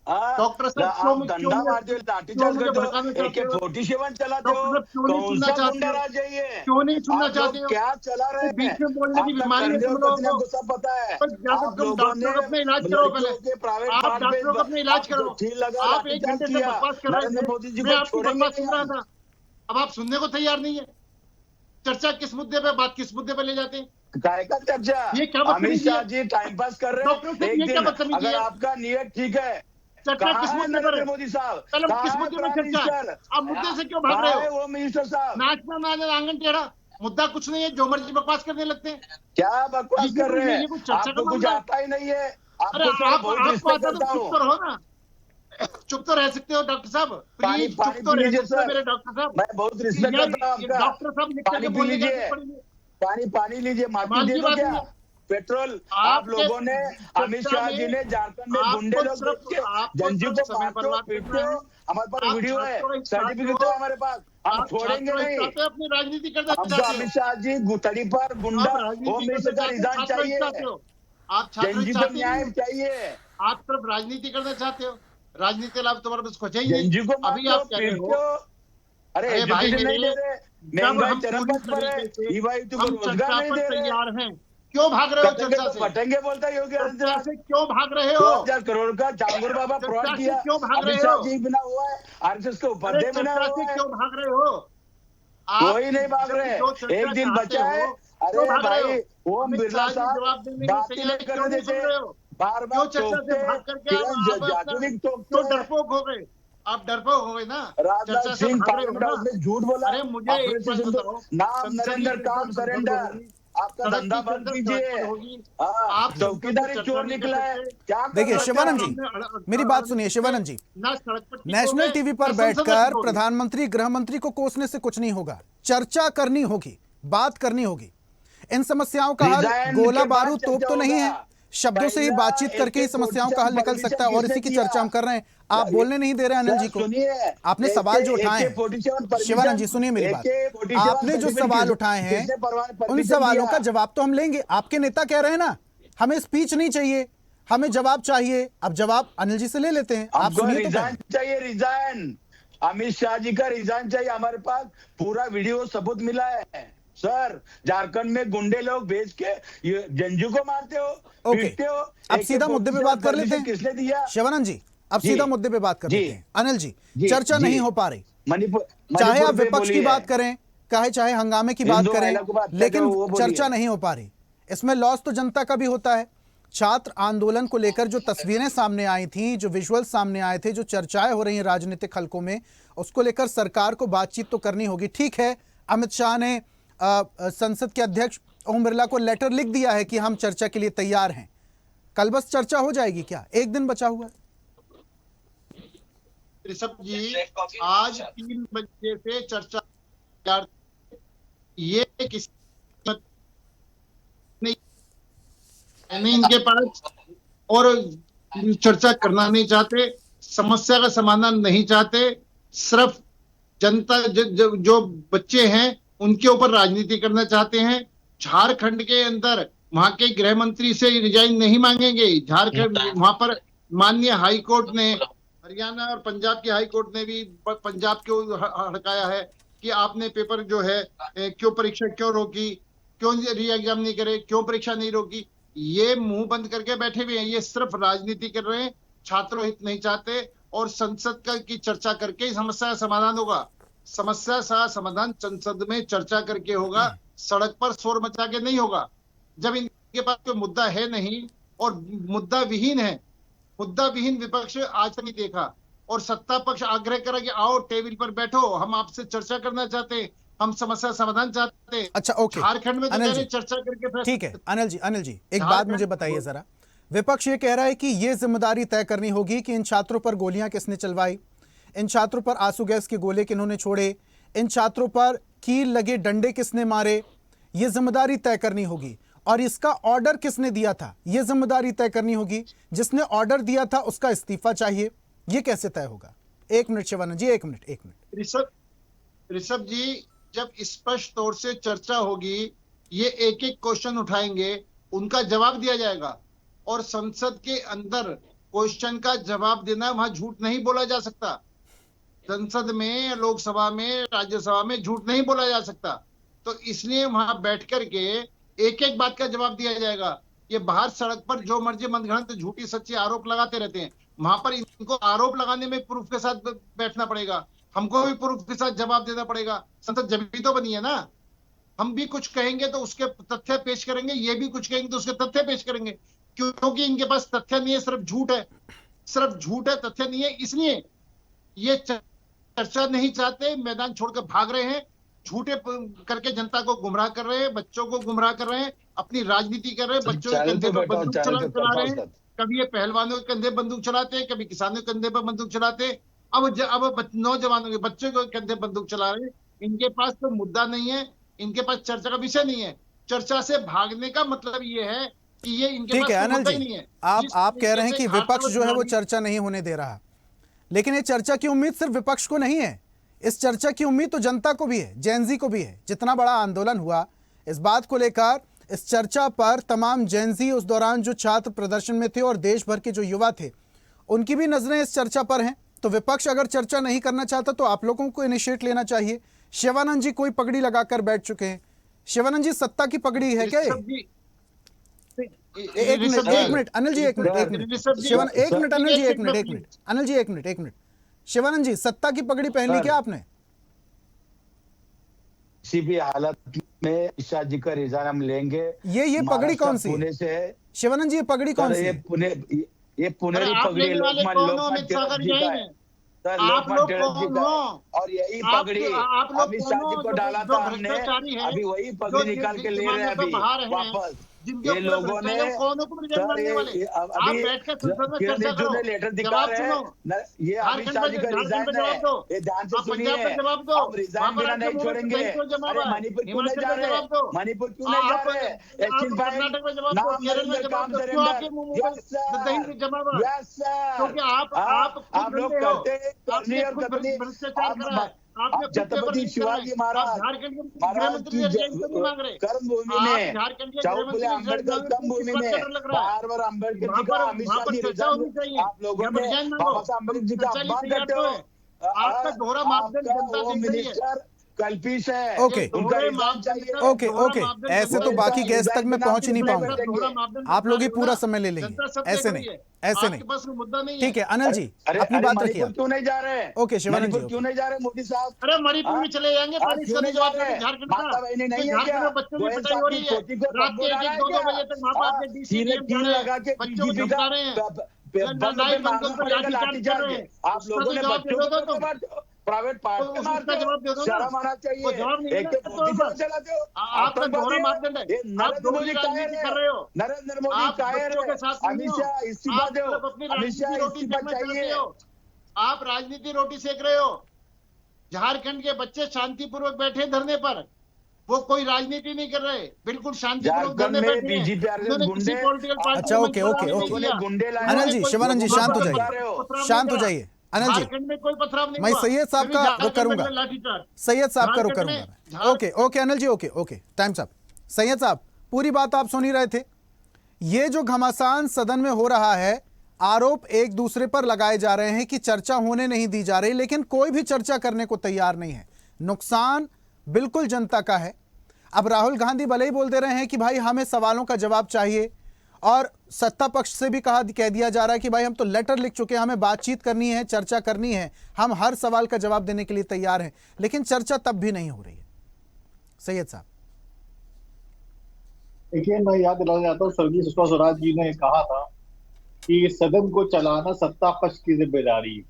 डॉक्टर साहब आप धंधा मारते हो, लाठीचार्ज करते हो, AK-47 चलाते हो, कौन सा गुंडा राज है ये? क्यों नहीं सुनना आप लोग चाहते हो? क्या चला रहे हैं? बीच में बोलने की आपका बीमारी है कंधे तुम और लोगों कतने को। को सब पता है। पर जाकर आप तुम लोगों डॉक्टर को अपना इलाज करो पहले। के प्राइवेट आप पार्ट डॉक्टरों को अपना इलाज करो। ठीक लगा, आप 1 घंटे से किया। बकवास कर रहे नरेंद्र मोदी जी थे, मैं को आपकी छोड़ेंगे बकवास सुन रहा था। अब आप सुनने को तैयार नहीं है। चर्चा किस मुद्दे पे, बात किस मुद्दे पे ले जाते हैं? काय का चर्चा? ये क्या अमित बदतमीजी शाह है? जी टाइम पास कर रहे डॉक्टर हैं। साहब, एक ये क्या दिन बदतमीजी अगर है? आपका नियत ठीक है, चर्चा कहाँ किस है मुद्दे पर नरेंद्र है? मोदी साहब? पहले कहाँ किस है मुद्दे पर प्राइम चर्चा है? मिनिस्टर? आप मुद्दे से क्यों भाग कहाँ रहे है हो? वो मिनिस्टर साहब? नाचना ना आंगन टेढ़ा, मुद्दा कुछ नहीं है, जो मर्जी बकवास करने लगते हैं। क्या बकवास कर रहे ये हैं? कुछ चर्चा आपको का कुछ मामला है? आता ही नहीं है। अरे आपको सर आप बहुत आपको रिस्पेक्ट आता तो करता चुप हूँ। तो रहो ना। चुप तो रह सकते हो डॉक्टर साहब, पानी प्लीज पानी चुप तो पी रह लीजिए सकते हो सर। मेरे डॉक्टर साहब। मैं बहुत रिस्पेक्ट यार, करता हूँ ये आपका। डॉक्टर साहब लिख पानी करके पी बोलने की लीजिए, आदत पड़ी है। पानी लीजिए, माटी कमाल दे की दो बात क्या? है। पेट्रोल आप आपके लोगों ने, अमित चर्चा शाह जी में ने झारखंड में आपको गुंडे लोग सिर्फ- देख के आपको जंजी सिर्फ को समय मारते हो, बर्बाद पीटते करना हो। है। हमारे पास आप वीडियो है, छात्रों के सर्टिफिकेट छात्रों- है हमारे पास। हम आप छोड़ेंगे छात्रों नहीं। चाहते हो, अपनी राजनीति करना हमको चाहते अमित हो। शाह जी गुतड़ी पर गुंडा आप होम राजनीति मिनिस्टर करना का चाहते हो, रिजाइन छात्रों चाहिए। चाहते हो। आप छात्रों जंजी को चाहते न्याय नहीं, चाहिए। आप सिर्फ राजनीति करना चाहते हो। राजनीति लाभ तुम्हारे पास खोजा ही नहीं। जंजी को अभी मारते हो, आप कह रहे पीटते हो, हो। अरे अरे भाई एजुकेशन नहीं मेरे, दे रहे, जब महंगाई हम चरम पूरी पथ पर है, तरीके से युवा युवती को हम रोजगार चर्चा नहीं पर दे रहे। तैयार हैं, क्यों भाग रहे हो कटेंगे चर्चा तो से? फटेंगे बोलता है योगी चर्चा आदित्यनाथ। से क्यों भाग रहे हो? 2000 करोड़ का चांगुर बाबा फ्रॉड चर्चा से किया। क्यों भाग अमित रहे शाह हो? जी बिना हुआ है, आरएसएस के अरे उपाध्याय बिना चर्चा हुआ से है। क्यों भाग रहे हो? कोई नहीं भाग जब रहे। जो चर्चा एक दिन चाहते बचा हो, है। क्यों अरे भाग रहे भाई हो? ओम अमित बिरला शाह जी जवाब साहब देने के लिए बात ही तैयार नहीं है, क्यों करने नहीं सुन देते, रहे हो? बार क्यों बार चर्चा से भाग टोकते, करके किरण जाटवी क्यों टोकते। डरपोक हो गए? आप डरपोक हो गए ना, राजनाथ चर्चा से सिंह भाग रहे हो पार्लियामेंट हाउस ना। में झूठ बोला। अरे मुझे एक ऑपरेशन बात सिंधु बताओ, नाम संसदीय नरेंद्र काम संसद सरेंडर। होगी, आपका सड़क धंधा की बंद चर्चा कीजिए। सड़क पर होगी। हाँ, आप चौकीदारी संसद में चोर चर्चा नहीं निकला कर है। सकते। क्या कर देखिए रहे हो? शिवानंद जी, मेरी बात सुनिए शिवानंद जी। ना सड़क पर नेशनल टीवी पर बैठकर प्रधानमंत्री गृह मंत्री को कोसने से कुछ नहीं होगा। चर्चा करनी होगी, बात करनी होगी। इन समस्याओं का हल डिजाइन गोला के बाद बारूद तोप चर्चा तो नहीं है, होगा। शब्दों से ही पहला बातचीत करके ही समस्याओं का हल निकल सकता है, और इसी की चर्चा हम कर रहे हैं। आप बोलने नहीं दे रहे अनिल जी को। सुनिए, आपने सवाल जो उठाए हैं, शिवानंद जी सुनिए मेरी बात, आपने जो सवाल उठाए हैं उन सवालों का जवाब तो हम लेंगे। आपके नेता कह रहे हैं ना हमें स्पीच नहीं चाहिए, हमें जवाब चाहिए। अब जवाब अनिल जी से ले लेते हैं, आप सुनिए तो रिजाइन चाहिए, रिजाइन। अमित शाह जी का रिजाइन चाहिए। हमारे पास पूरा वीडियो सबूत मिला है सर। झारखंड में गुंडे लोग भेज के ये जंजू को मारते हो, पीटते हो। अब सीधा मुद्दे पे बात कर लेते हैं। किसने दिया? शिवानंद जी अब सीधा मुद्दे पे बात कर लेते हैं। अनिल जी, चर्चा नहीं हो पा रही, चाहे आप विपक्ष की बात करें, चाहे हंगामे की बात करें, लेकिन चर्चा नहीं हो पा रही। इसमें लॉस तो जनता का भी होता है। छात्र आंदोलन को लेकर जो तस्वीरें सामने आई थी, जो विजुअल सामने आए थे, जो चर्चाएं हो रही हैं राजनीतिक हलकों में, उसको लेकर सरकार को बातचीत तो करनी होगी। ठीक है, अमित शाह ने संसद के अध्यक्ष ओम बिरला को लेटर लिख दिया है कि हम चर्चा के लिए तैयार हैं। कल बस चर्चा हो जाएगी क्या? एक दिन बचा हुआ है। ऋषभ जी, आज 3 बजे से चर्चा, ये किसी नहीं इनके पास, और चर्चा करना नहीं चाहते, समस्या का समाधान नहीं चाहते, सिर्फ जनता जो बच्चे हैं उनके ऊपर राजनीति करना चाहते हैं। झारखंड के अंदर वहां के गृह मंत्री से रिजाइन नहीं मांगेंगे। झारखंड वहां पर माननीय हाई कोर्ट ने, हरियाणा और पंजाब की हाई कोर्ट ने भी पंजाब को हड़काया है कि आपने पेपर जो है क्यों परीक्षा क्यों रोकी, क्यों री एग्जाम नहीं करे, क्यों परीक्षा नहीं रोकी। ये मुंह बंद करके बैठे हुए हैं, ये सिर्फ राजनीति कर रहे हैं, छात्रों हित नहीं चाहते। और संसद की चर्चा करके ही समस्या का समाधान होगा। समस्या का समाधान संसद में चर्चा करके होगा, सड़क पर शोर मचा के नहीं होगा। जब इनके पास कोई मुद्दा है नहीं और मुद्दा विहीन है, मुद्दा विहीन विपक्ष आज तक नहीं देखा, और सत्ता पक्ष आग्रह करा कि आओ टेबल पर बैठो, हम आपसे चर्चा करना चाहते हैं, हम समस्या समाधान चाहते हैं। अच्छा ओके, झारखंड में तो चर्चा करके ठीक है। अनिल जी एक बात मुझे बताइए जरा, विपक्ष ये कह रहा है कि ये जिम्मेदारी तय करनी होगी कि इन छात्रों पर गोलियां किसने चलवाई, इन छात्रों पर आंसू गैस के गोले किन्होंने छोड़े, इन छात्रों पर कील लगे डंडे किसने मारे, ये जिम्मेदारी तय करनी होगी। और इसका ऑर्डर किसने दिया था, ये जिम्मेदारी तय करनी होगी। जिसने ऑर्डर दिया था उसका इस्तीफा चाहिए। ये कैसे तय होगा? 1 मिनट शिवानंद जी, 1 मिनट। ऋषभ जी, जब स्पष्ट तौर से चर्चा होगी, ये एक एक क्वेश्चन उठाएंगे, उनका जवाब दिया जाएगा। और संसद के अंदर क्वेश्चन का जवाब देना, वहां झूठ नहीं बोला जा सकता। संसद में, लोकसभा में, राज्यसभा में झूठ नहीं बोला जा सकता। तो इसलिए वहां बैठ करके एक एक बात का जवाब दिया जाएगा। ये बाहर सड़क पर जो मर्जी मनगढ़ंत झूठी सच्ची आरोप लगाते रहते हैं, वहां पर इनको आरोप लगाने में प्रूफ के साथ बैठना पड़ेगा, हमको भी प्रूफ के साथ जवाब देना पड़ेगा। संसद जब भी तो बनी है ना, हम भी कुछ कहेंगे तो उसके तथ्य पेश करेंगे, ये भी कुछ कहेंगे तो उसके तथ्य पेश करेंगे, क्योंकि इनके पास तथ्य नहीं है, सिर्फ झूठ है, सिर्फ झूठ है, तथ्य नहीं है। इसलिए ये चर्चा नहीं चाहते, मैदान छोड़कर भाग रहे हैं, झूठे करके जनता को गुमराह कर रहे हैं, बच्चों को गुमराह कर रहे हैं, अपनी राजनीति कर रहे हैं, बच्चों के कंधे पर बंदूक चला रहे हैं। कभी ये पहलवानों के कंधे बंदूक चलाते हैं, कभी किसानों के कंधे पर बंदूक चलाते हैं, अब नौजवानों के बच्चों के कंधे बंदूक चला रहे हैं। इनके पास तो मुद्दा नहीं है, इनके पास चर्चा का विषय नहीं है। चर्चा से भागने का मतलब ये है कि ये इनके पास अनिल मुद्दा ही जी, नहीं है। आप कह रहे हैं कि विपक्ष जो है वो चर्चा नहीं होने दे रहा, लेकिन ये चर्चा की उम्मीद सिर्फ विपक्ष को नहीं है, इस चर्चा की उम्मीद तो जनता को भी है, जेनजी को भी है। जितना बड़ा आंदोलन हुआ इस बात को लेकर, इस चर्चा पर तमाम जेनजी, उस दौरान जो छात्र प्रदर्शन में थे और देश भर के जो युवा थे, उनकी भी नजरें इस चर्चा पर हैं। तो विपक्ष अगर चर्चा नहीं करना चाहता तो आप लोगों को इनिशिएट लेना चाहिए। शिवानंद जी कोई पगड़ी लगाकर बैठ चुके हैं। शिवानंद जी, सत्ता की पगड़ी है क्या ये? एक मिनट अनिल जी, एक मिनट अनिल जी, शिवानंद जी, सत्ता की पगड़ी पहन ली क्या आपने? किसी भी हालत में ईशा जी का रिजाइन हम लेंगे। ये पगड़ी कौन सी पुणे से है? शिवानंद जी, ये पगड़ी कौन सी? ये पुनेरी पगड़ी लोकमान्य तिलक जी का है। लोकमान्य तिलक जी का है। और यही पगड़ी अमित शाह जी को डाला था हमने, अभी वही पगड़ी निकाल के ले रहे हैं अभी वापस। ये लोगों ने किरण ने लेटर दिखा रहे हैं, ये अमित शाह जी का रिजाइन है, ये ध्यान से सुनिए, हम रिजाइन बिना नहीं छोड़ेंगे। अरे मणिपुर क्यों नहीं जा रहे, मणिपुर क्यों नहीं जा रहे? एक्शन फाइल नाम काम सरेंडर। यस सर, आप लोग करते करनी और करनी। आप छत्रपति शिवाजी महाराज की कर्म भूमि में, चौबुले अम्बेडकर कर्म भूमि में, बार अम्बेडकर जी का, अमित शाह जी रिजाइन, आप लोगों ने बाबा साहब अम्बेडकर जी का अपमान करते हो। आपका दोहरा मापदंड जनता होम देख रही है। मिनिस्टर कल्पिश है, ओके उनका रिजाइन चाहिए। ओके, ऐसे तो बाकी गेस्ट तक मैं पहुंच ही नहीं पाऊंगा। आप लोग ही पूरा समय ले लेंगे, ऐसे नहीं, ऐसे नहीं। ठीक है अनिल जी, अपनी बात रखिए। क्यों नहीं जा रहे? ओके शिवानंद जी, क्यों नहीं जा रहे मोदी साहब? अरे मणिपुर में चले जाएंगे, क्यों नहीं जा रहे? माता बहने नहीं है क्या? गोयल साहब की पोती को बदबू आ रहा है क्या? सीने लगा के बीजेपी का लाठीचार्ज। आप लोगों ने बच्चों को प्राइवेट पार्ट में मारते हो, शर्म आना चाहिए। एक तो मोदी साहब चलाते हो, आपका दोहरा मापदंड है। नरेंद्र मोदी कायर है, नरेंद्र मोदी कायर है। अमित शाह इस्तीफा दो, अमित शाह इस्तीफा चाहिए। आप राजनीति रोटी सेक रहे हो। झारखंड के बच्चे शांतिपूर्वक बैठे धरने पर, वो कोई राजनीति नहीं कर रहे, बिल्कुल शांतिपूर्वक धरने बैठे हैं। बीजेपी अच्छा ओके अनिल जी, शिवानंद जी शांत हो जाइए, शांत हो जाइए। अनिल जी, में कोई पथराव नहीं, मैं सैयद साहब का रुख करूंगा, सैयद साहब का रुख करूंगा। Okay Anil ji, okay time साहब। सैयद साहब, पूरी बात आप सुन ही रहे थे। ये जो घमासान सदन में हो रहा है, आरोप एक दूसरे पर लगाए जा रहे हैं कि चर्चा होने नहीं दी जा रही, लेकिन कोई भी चर्चा करने को तैयार नहीं है। नुकसान बिल्कुल जनता का है। अब राहुल गांधी भले ही बोल दे रहे हैं कि भाई हमें सवालों का जवाब चाहिए, और सत्ता पक्ष से भी कह दिया जा रहा है कि भाई हम तो लेटर लिख चुके हैं, हमें बातचीत करनी है, चर्चा करनी है, हम हर सवाल का जवाब देने के लिए तैयार हैं, लेकिन चर्चा तब भी नहीं हो रही है। सैयद साहब, देखिए, मैं याद दिलाना चाहता हूँ, स्वर्गीय सुषमा स्वराज जी ने कहा था कि सदन को चलाना सत्ता पक्ष की जिम्मेदारी है,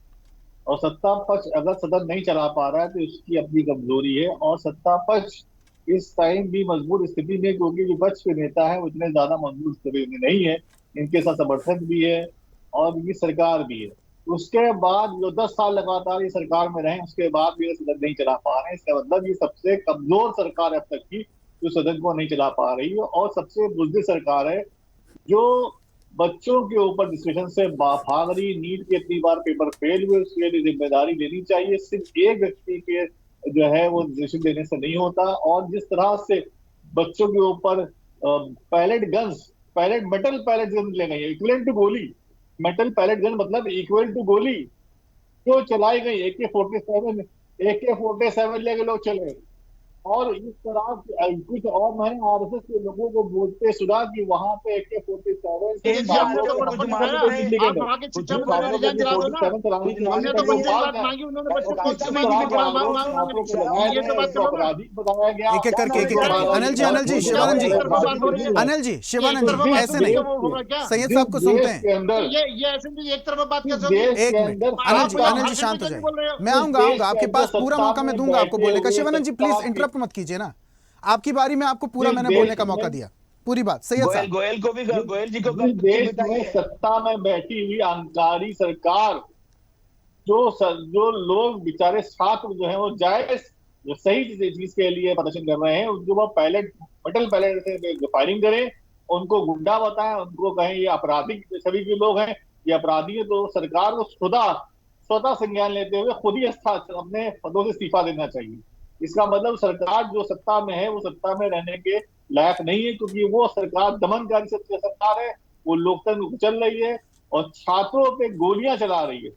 और सत्ता पक्ष अगर सदन नहीं चला पा रहा है तो उसकी अपनी कमजोरी है। और सत्ता पक्ष इस टाइम भी मजबूत स्थिति में, क्योंकि विपक्ष के नेता है उतने ज्यादा मजबूत स्थिति में नहीं है, इनके साथ समर्थक भी है और इनकी सरकार भी है। उसके बाद जो 10 साल लगातार ये सरकार में रहे, उसके बाद भी ये सदन नहीं चला पा रहे हैं। इसका मतलब ये सबसे कमजोर सरकार अब तक की जो सदन को नहीं चला पा रही है, और सबसे बुजदिल सरकार है जो बच्चों के ऊपर डिस्कशन से भाग रही। नीट के इतनी बार पेपर फेल हुए, उसके लिए जिम्मेदारी लेनी चाहिए। सिर्फ एक व्यक्ति के जो है वो निर्देशन देने से नहीं होता। और जिस तरह से बच्चों के ऊपर pellet guns, metal pellet gun ले गई, इक्विवेलेंट टू गोली, मेटल पैलेट गन मतलब इक्वल टू गोली जो चलाई गई, AK-47 लेके लोग चले। और इस तरह कुछ और मैंने आरएसएस के लोगों को बोलते सुना कि वहां पे AK-47 से अपराधी बताया गया। एक एक करके अनिल जी, शिवानंद जी ऐसे नहीं, सैयद साहब को सुनते हैं। ये ऐसे नहीं, एक तरफ बात कैसे होगी? एक मिनट अनिल जी शांत हो जाए, मैं आऊंगा आपके पास, पूरा मौका मैं दूंगा आपको बोलने का। शिवानंद जी प्लीज इंटरप्ट मत कीजिए ना, आपकी बारी में आपको पूरा मैंने बोलने का मौका दिया, पूरी बात। सैयद साहब, गोयल जी को देश में सत्ता में बैठी हुई अहंकारी सरकार, जो लोग बेचारे छात्र जो है वो जायज जो सही चीज के लिए प्रदर्शन कर रहे हैं, उनको वो मेटल पैलेट से फायरिंग करें, उनको गुंडा बताएं, उनको कहें ये आपराधिक सभी के लोग हैं, ये अपराधी है, तो सरकार को स्वतः संज्ञान लेते हुए खुद ही अपने पदों से इस्तीफा देना चाहिए। इसका मतलब सरकार जो सत्ता में है वो सत्ता में रहने के लायक नहीं है, क्योंकि वो सरकार दमनकारी सरकार है, वो लोकतंत्र चल रही है और छात्रों पे गोलियां चला रही है।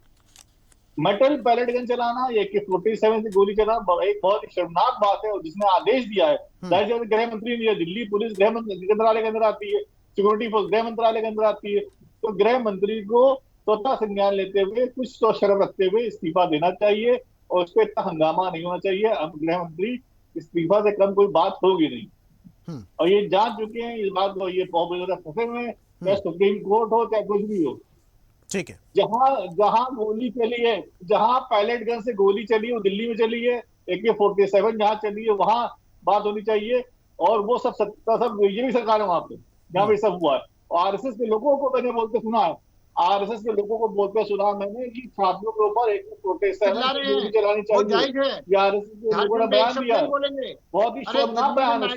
मेटल पैलेट गन चलाना, AK-47 से गोली चलाना एक बहुत ही शर्मनाक बात है। और जिसने आदेश दिया है, गृह मंत्री ने, दिल्ली पुलिस गृह मंत्रालय के अंदर आती है, सिक्योरिटी फोर्स गृह मंत्रालय के अंदर आती है, तो गृह मंत्री को स्वतः संज्ञान लेते हुए कुछ तो शर्म रखते हुए इस्तीफा देना चाहिए और उस पर इतना हंगामा नहीं होना चाहिए। अब गृह मंत्री इस्तीफा से कम कोई बात होगी नहीं, और ये जान चुके हैं इस बात को, ये बहुत ज्यादा फंसे हुए हैं, चाहे सुप्रीम कोर्ट हो चाहे कुछ भी हो। ठीक है, जहां गोली चली है, जहां पैलेट गन से गोली चली है वो दिल्ली में चली है, AK-47 जहां चली है वहां बात होनी चाहिए। और वो सब ये भी सरकार है वहां पे जहां पे सब हुआ है। और आरएसएस के लोगों को मैंने बोलते सुना है, आरएसएस के लोगों को बोलते सुना मैंने कि छात्रों के ऊपर AK-47 गोली चलानी चाहिए। ये आरएसएस के लोगों ने बयान दिया है, बहुत ही शर्मनाक बयान है।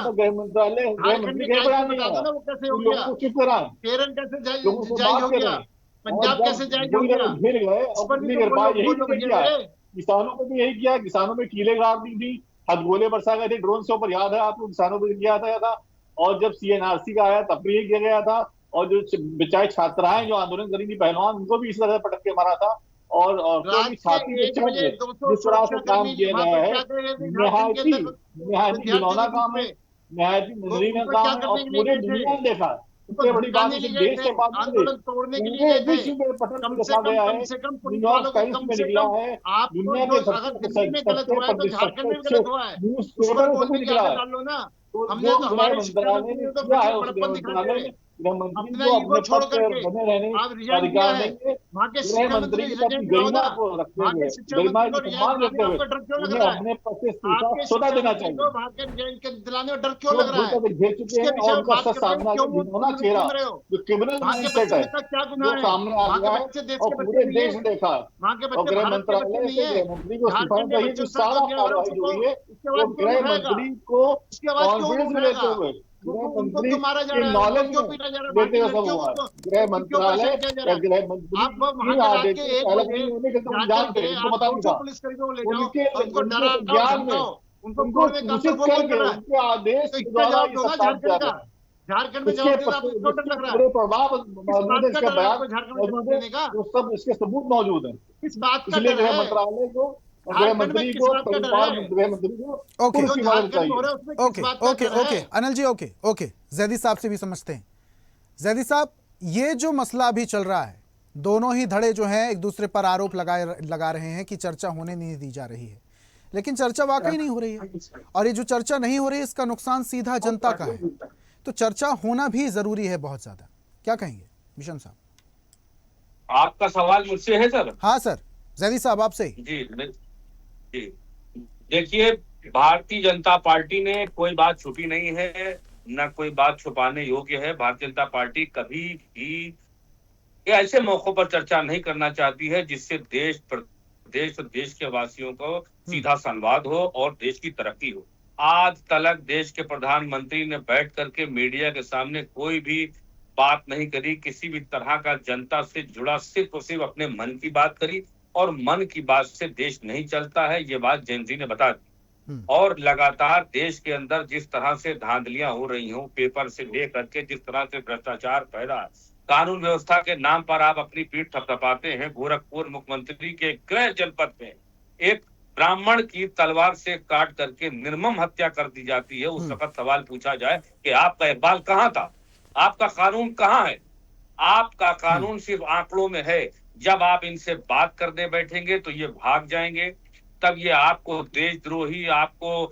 गृह मंत्रालय गृह मंत्री का बयान नहीं है, लोगों को चुप कराएं, केरल कैसे लोगों से बात करें। पंजाब कैसे जाएगा? घिर गए और यही किया है, किसानों को भी यही किया, किसानों में कीले गाड़ दी थी, हथगोले बरसा गए थे ड्रोन से ऊपर, याद है आपको, किसानों पर किया था। और जब CNRC का आया तब भी ये किया गया था। और जो बेचारे छात्राएं जो आंदोलन करी थी पहलवान, उनको भी इस तरह पटक के मारा था। और छाती पे चढ़ के जिस तरह से काम किया गया है, निहायती घिनौना काम है, निहायती नजरीना काम है। और पूरे दुनिया ने देखा, सबसे बड़ी बात है देश के बाद पूरे विश्व में पटक दिखा गया है, न्यूयॉर्क टाइम्स में निकला है, दुनिया के सबसे न्यूज पेपर में भी निकला है। तो जो गृह मंत्रालय ने किया है, उस गृह मंत्रालय में गृह मंत्री को अपने पद पर बने रहने का अधिकार देंगे। गृह मंत्री की अपनी गरिमा को रखते हुए, गरिमा को सम्मान रखते हुए उन्हें अपने पद से इस्तीफा स्वतः देना चाहिए। डर क्यों लग रहा है? घेर चुके हैं और उनका सामना घिनौना चेहरा जो क्रिमिनल माइंडसेट है वो सामने आ गया है और पूरे देश ने देखा। और गृह मंत्रालय से गृह मंत्री को इस्तीफा चाहिए कि सारा कार्रवाई जो हुई है वो गृह मंत्री को कॉन्फिडेंस में लेते हुए, गृह मंत्री के नॉलेज में देते हुए सब हुआ। गृह मंत्रालय या गृह मंत्री आदेश तुम जानते हैं, उनको बताऊंगा, उनके ज्ञान में उनको दूषित करके उनके आदेश के द्वारा ये सब काम किया गया। झारखंड में पूरे प्रभाव मौजूद है, इसका बयान मौजूद है, वो सब इसके सबूत मौजूद है। इस बात का इसलिए गृह मंत्रालय को, गृह मंत्री को, गृह मंत्री को उसकी मदद चाहिए। ओके अनिल जी, ओके जैदी साहब से भी समझते हैं। जैदी साहब, ये जो मसला अभी चल रहा है, दोनों ही धड़े जो हैं एक दूसरे पर आरोप लगा रहे हैं कि चर्चा होने नहीं दी जा रही है, लेकिन चर्चा वाकई नहीं हो रही है। और ये जो चर्चा नहीं हो रही है इसका नुकसान सीधा जनता का है, तो चर्चा होना भी जरूरी है बहुत ज्यादा। क्या कहेंगे मिशन साहब? आपका सवाल मुझसे है सर? हाँ सर, जैदी साहब आपसे। जी देखिए, भारतीय जनता पार्टी ने कोई बात छुपी नहीं है, न कोई बात छुपाने योग्य है। भारतीय जनता पार्टी कभी भी ऐसे मौकों पर चर्चा नहीं करना चाहती है जिससे देश प्रदेश और देश के वासियों को सीधा संवाद हो और देश की तरक्की हो। आज तक देश के प्रधानमंत्री ने बैठ करके मीडिया के सामने कोई भी बात नहीं करी, किसी भी तरह का जनता से जुड़ा सिर्फ और सिर्फ अपने मन की बात करी। और मन की बात से देश नहीं चलता है, ये बात जैन जी ने बता दी। और लगातार देश के अंदर जिस तरह से धांधलियां हो रही हो, पेपर से लेकर के जिस तरह से भ्रष्टाचार फैला, कानून व्यवस्था के नाम पर आप अपनी पीठ थपथपाते हैं। गोरखपुर मुख्यमंत्री के गृह जनपद में एक ब्राह्मण की तलवार से काट करके निर्मम हत्या कर दी जाती है। उस वक्त सवाल पूछा जाए कि आपका इकबाल कहाँ था, आपका कानून कहाँ है? आपका कानून सिर्फ आंकड़ों में है। जब आप इनसे बात करने बैठेंगे तो ये भाग जाएंगे, तब ये आपको देशद्रोही, आपको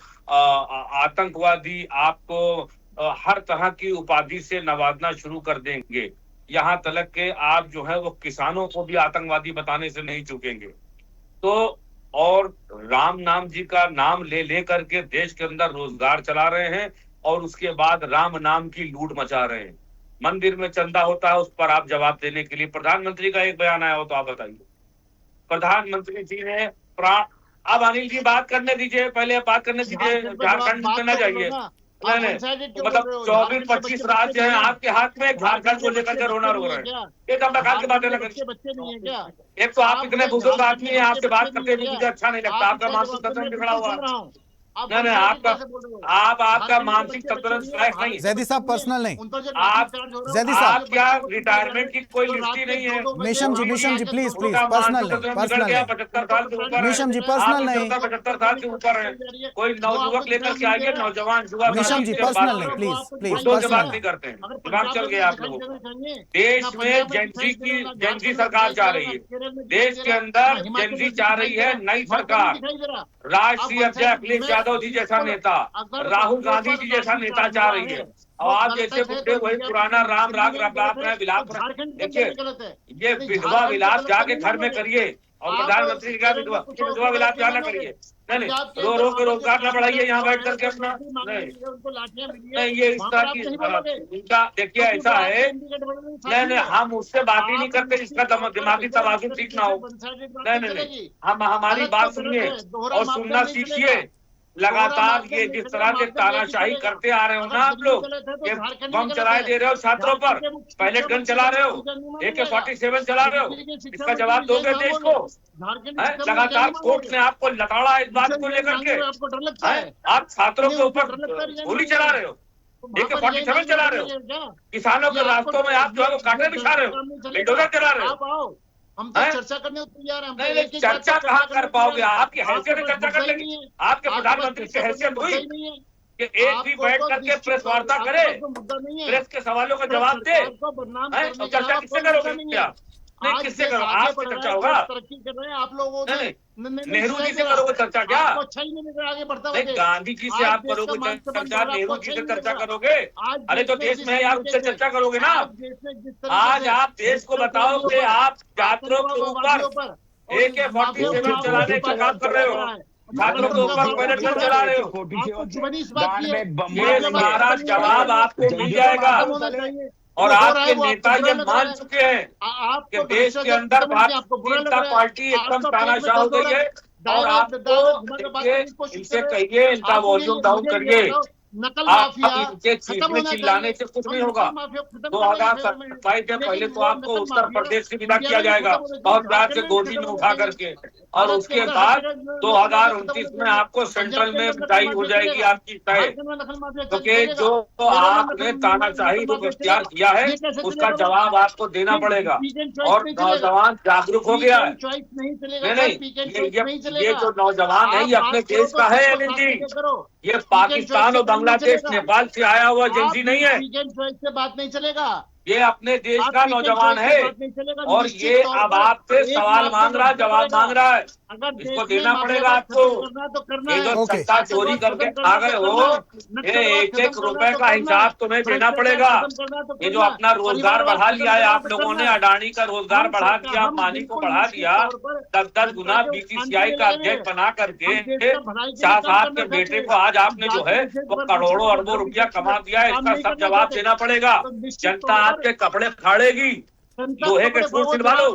आतंकवादी, आपको हर तरह की उपाधि से नवाजना शुरू कर देंगे। यहाँ तक के आप जो है वो किसानों को भी आतंकवादी बताने से नहीं चूकेंगे। तो और राम नाम जी का नाम ले करके देश के अंदर रोजगार चला रहे हैं और उसके बाद राम नाम की लूट मचा रहे हैं। मंदिर में चंदा होता है, उस पर आप जवाब देने के लिए प्रधानमंत्री का एक बयान आया हो तो आप बताइए। प्रधानमंत्री जी ने अब अनिल जी बात करने दीजिए, पहले बात करने दीजिए। झारखंड में न जाइए, नहीं मतलब 24-25 राज्य हैं आपके हाथ में, झारखंड को लेकर के रोना रो रहे हैं। एक हम बता के बातें लगे। एक तो आप इतने बुजुर्ग आदमी हैं, आपसे बात करते हुए मुझे अच्छा नहीं लगता। आपका मानसिक संतुलन बिगड़ा हुआ है। नहीं, आपका मानसिक संतुलन नहीं। जैदी साहब पर्सनल नहीं, आप जैदी साहब क्या रिटायरमेंट की कोई लिस्ट ही नहीं है? नीशम जी प्लीज पर्सनल नहीं, पर्सनल नहीं। 75 साल के ऊपर नीशम जी पर्सनल नहीं, 75 साल के ऊपर है। कोई नवयुवक लेकर के आइए, नौजवान युवा। नीशम जी पर्सनल नहीं, प्लीज से बात नहीं करते हैं, दिमाग चल गया आप लोगों को। देश में जेन जी सरकार चाह रही है। देश के अंदर जेन जी चाह रही है नई सरकार, राष्ट्रीय अध्यक्ष अखिलेश यादव जी जैसा नेता, राहुल गांधी जी जैसा नेता चाह रही है। और आप जैसे बुढ़े वही पुराना राम राग रबाब में विलाप। देखिए, ये विधवा विलास जाके घर में करिए और प्रधानमंत्री का विधवा विलास जाना करिए। नहीं, रो के रोजगार न बढ़ाइए यहाँ बैठ करके अपना। नहीं, ये इस तरह की इनका देखिए ऐसा है। नहीं, हम उससे बात ही नहीं करते जिसका दिमागी तवाज़ुन ठीक ना हो। नहीं, हम हमारी बात सुनिए और सुनना सीखिए। लगातार ये जिस तरह से तानाशाही करते आ रहे हो ना आप लोग, ये बम चलाए दे रहे हो छात्रों पर, पहले गन चला रहे हो, AK-47 चला रहे हो, इसका जवाब दोगे देश को? लगातार कोर्ट ने आपको लताड़ा इस बात को लेकर के। आप छात्रों के ऊपर गोली चला रहे हो, AK-47 चला रहे हो, किसानों के रास्तों में आप जो है वो कांटे बिछा रहे हो, बुलडोजर चला रहे हो। हम तो चर्चा करने को तैयार हैं। नहीं, चर्चा कहाँ कर पाओगे? आपकी हैसियत चर्चा कर लेंगे? आपके प्रधानमंत्री की हैसियत हुई कि एक भी बैठ करके प्रेस वार्ता करे, प्रेस के सवालों का जवाब दे? तो चर्चा किससे करोगे? क्या नहीं, किससे करो? आपसे चर्चा होगा? तरक्की कर रहे हैं आप लोगों। नेहरू जी से करोगे चर्चा? क्या अच्छा ही नहीं आगे बढ़ता? नहीं, गांधी जी से आप करोगे चर्चा, नेहरू जी से चर्चा करोगे? अरे तो देश में है यार, उससे चर्चा करोगे ना। आज आप देश को बताओ कि आप छात्रों के ऊपर AK-47 चलाने की बात कर रहे हो, छात्रों के ऊपर पैलेट गन चला रहे हो। ये सारा जवाब आपको मिल जाएगा। और आपके नेता ये मान चुके हैं कि देश के अंदर भारतीय जनता पार्टी एकदम तानाशाह हो गई है। और आपको इनसे कहिए, इनका वॉल्यूम डाउन करिए। आप इनके चीखने चिल्लाने से कुछ नहीं होगा। 2027 के पहले तो आपको उत्तर प्रदेश से विदा किया जाएगा बहुत प्यार से गोदी में उठा करके, और उसके बाद 2029 में आपको सेंट्रल में विदाई हो जाएगी आपकी तय। क्योंकि जो आपने तानाशाही जो इख्तियार किया है उसका जवाब आपको देना पड़ेगा। और नौजवान जागरूक हो गया है। नहीं, ये जो नौजवान है ये अपने देश का है अनिल जी। ये पाकिस्तान और बांग्लादेश, नेपाल से आया हुआ जेंजी नहीं है। से बात नहीं चलेगा। ये अपने देश का नौजवान है और ये अब आपसे सवाल मांग रहा है, जवाब मांग रहा है। इसको देना पड़ेगा आपको। ये जो सत्ता चोरी करके आ गए हो, ये एक रुपए का हिसाब तुम्हें देना पड़ेगा। ये जो अपना रोजगार बढ़ा लिया है आप लोगों ने, अडानी का रोजगार बढ़ा दिया, अंबानी को बढ़ा दिया, 10-10 गुना BCCI का अध्यक्ष बना करके शाह साहब के बेटे को आज आपने जो है वो करोड़ों अरबों रुपया कमा दिया है। इसका सब जवाब देना पड़ेगा। जनता के कपड़े फाड़ेगी, लोहे के सूट सिलवा लो।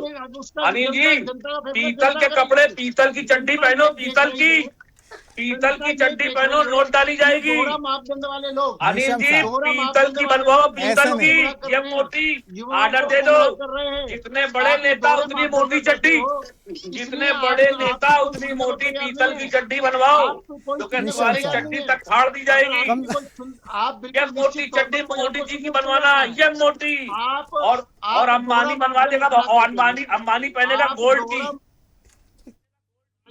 अनिल जी, पीतल के कपड़े, पीतल की चड्डी पहनो, पीतल की। पीतल की चड्डी पहनो, नोट डाली जाएगी। दोहरा मापदंड वाले लोग, अनिल जी, दोहरा पीतल मापदंड की वाले बनवाओ, लोग पीतल ऐसे की। नहीं। ये मोटी युवाओं आर्डर को दे दो। गुमराह कर रहे हैं। जितने बड़े आप नेता दोहरे उतनी मापदंड मोटी करते चड्डी, हो, जितने इसलिए बड़े आप नेता आपको उतनी सुनने को मोटी तैयार पीतल नहीं की है। चड्डी बनवाओ, आपको कोई तो क्या सुनने को तुम्हारी तैयार चड्डी नहीं है। तक फाड़ दी जाएगी। अगर आपको आप ये बिल्कुल मोटी निश्चित तौर चड्डी पर कोई मोदी आपको जी की सुनने को बनवाना, तैयार नहीं ये है। मोटी। आप और अंबानी दोहरा बनवा देगा, मापदंड और करते हो। अंबानी पहनेगा आप गोल्ड की दोहरा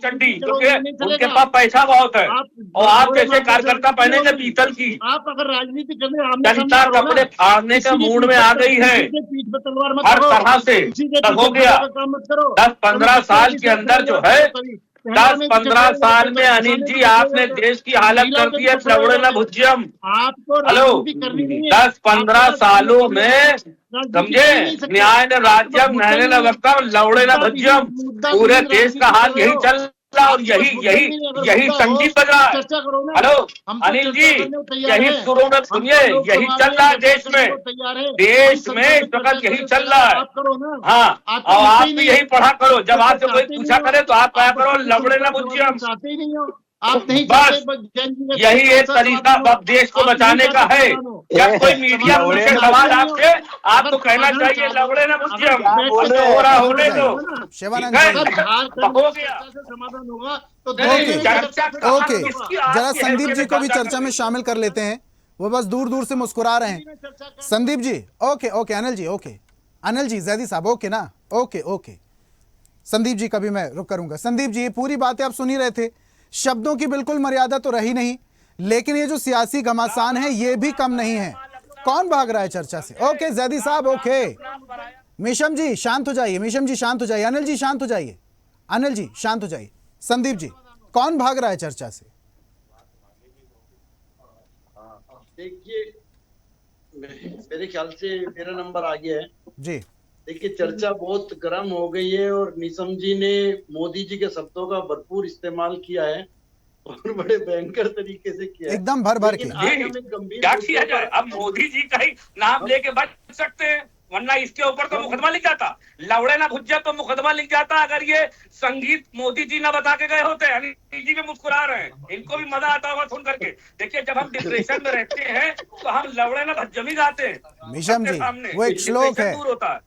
चड्डी, करोगे क्योंकि नहीं उनके चलेगा। पास पैसा बहुत है। आप और आप दोहरे जैसे कार्यकर्ता मापदंड पहनेंगे होगी। पीतल की। आप अगर राजनीति करने आमने सामने जनता करो ना, कपड़े फाड़ने के किसी की मूड पीठ में पर आ गई है। किसी के पीठ पर तलवार मत हर रखो, तरह से किसी के हो पीछे गया। खड़े होकर काम मत करो। 10-15 साल के अंदर जो है, 10-15 साल में अनिल जी आपने देश की हालत कर दी है लवड़े न भुज्यम। आपको हेलो, राजनीति करनी नहीं है। 10-15 सालों में समझे, न्याय न राज्यम न्याय न वक्तम लवड़े न भज्यम। पूरे देश का हाल यही चल रहा, और यही संगीत बज रहा है। चर्चा करो ना। हेलो हम तो अनिल चर्चा जी, करने को तैयार यही हैं। शुरू में हम सुनिए, तो लोकसभा यही चल में रहा है चर्चा देश करने में। को तैयार हैं। देश हम में संसद इस वक्त चर्चा यही करने चल को रहा तैयार, है। आप करो ना। हाँ, आपको और दिखते आप ही भी नहीं यही है। पढ़ा करो, जब आप आपसे कोई चाहते ही पूछा नहीं हो। करे तो आप कहा आप करो बच्चों की लवड़े न शिक्षा भुज्यम। चाहते ही नहीं हो। आप नहीं बस चाहते जैन जी के यही एक संसद तरीका समाधान हो। अब देश को आप नहीं बचाने का चाहते है। समाधान हो। जब कोई मीडिया समाधान पूछे चाहते सवाल नहीं हो। आपसे, आपको अगर कहना समाधान चाहिए चाहते लवड़े न अगर भुज्यम। बैठ के हो रहा चर्चा होने करने दो, होगा ना, शिवानंद ठीक है? जी। अगर झारखंड हो में गया। चर्चा से समाधान होगा तो नहीं, दिल्ली में चर्चा से कहाँ ओके, समाधान होगा। किसकी जरा आपकी संदीप हैसियत जी को भी चर्चा चर्चा में करने की? शामिल कर लेते हैं। वो बस दूर दूर से मुस्कुरा रहे हैं। Sandeep ji, okay okay, Anil ji, okay, Anil ji, Zaidi साहब, ओके ना, ओके ओके। संदीप जी का भी मैं रुक करूंगा। संदीप जी, ये पूरी बातें आप सुन ही रहे थे, शब्दों की बिल्कुल मर्यादा तो रही नहीं, लेकिन ये जो सियासी घमासान है ये भी कम नहीं है। कौन भाग रहा है चर्चा से? ओके जैदी साहब, ओके। मीशम जी शांत हो जाइए, मीशम जी शांत हो जाइए, अनिल जी शांत हो जाइए, अनिल जी शांत हो जाइए। संदीप जी, कौन भाग रहा है चर्चा से? देखिए, मेरे ख्याल से मेरा नंबर आ गया है जी। देखिए, चर्चा बहुत गर्म हो गई है और निशम जी ने मोदी जी के शब्दों का भरपूर इस्तेमाल किया है और बड़े भयंकर तरीके से किया है, एकदम भर भर के। लेकिन आज हम एक गंभीर क्या मुद्दे किया जाए? पर- अब मोदी जी का ही नाम लेके बच सकते हैं, वरना इसके ऊपर तो मुकदमा लिख जाता। लवड़े ना भुज्जा तो मुकदमा लिख जाता अगर ये संगीत मोदी जी ना बता के गए होते। अनिल जी भी मुस्कुरा रहे हैं, इनको भी मजा आता होगा सुन करके। देखिए, जब हम डिप्रेशन में रहते हैं तो हम लवड़े ना भज्जमी गाते हैं मीशम जी, सामने, वो एक श्लोक डिप्रेशन है, दूर होता है।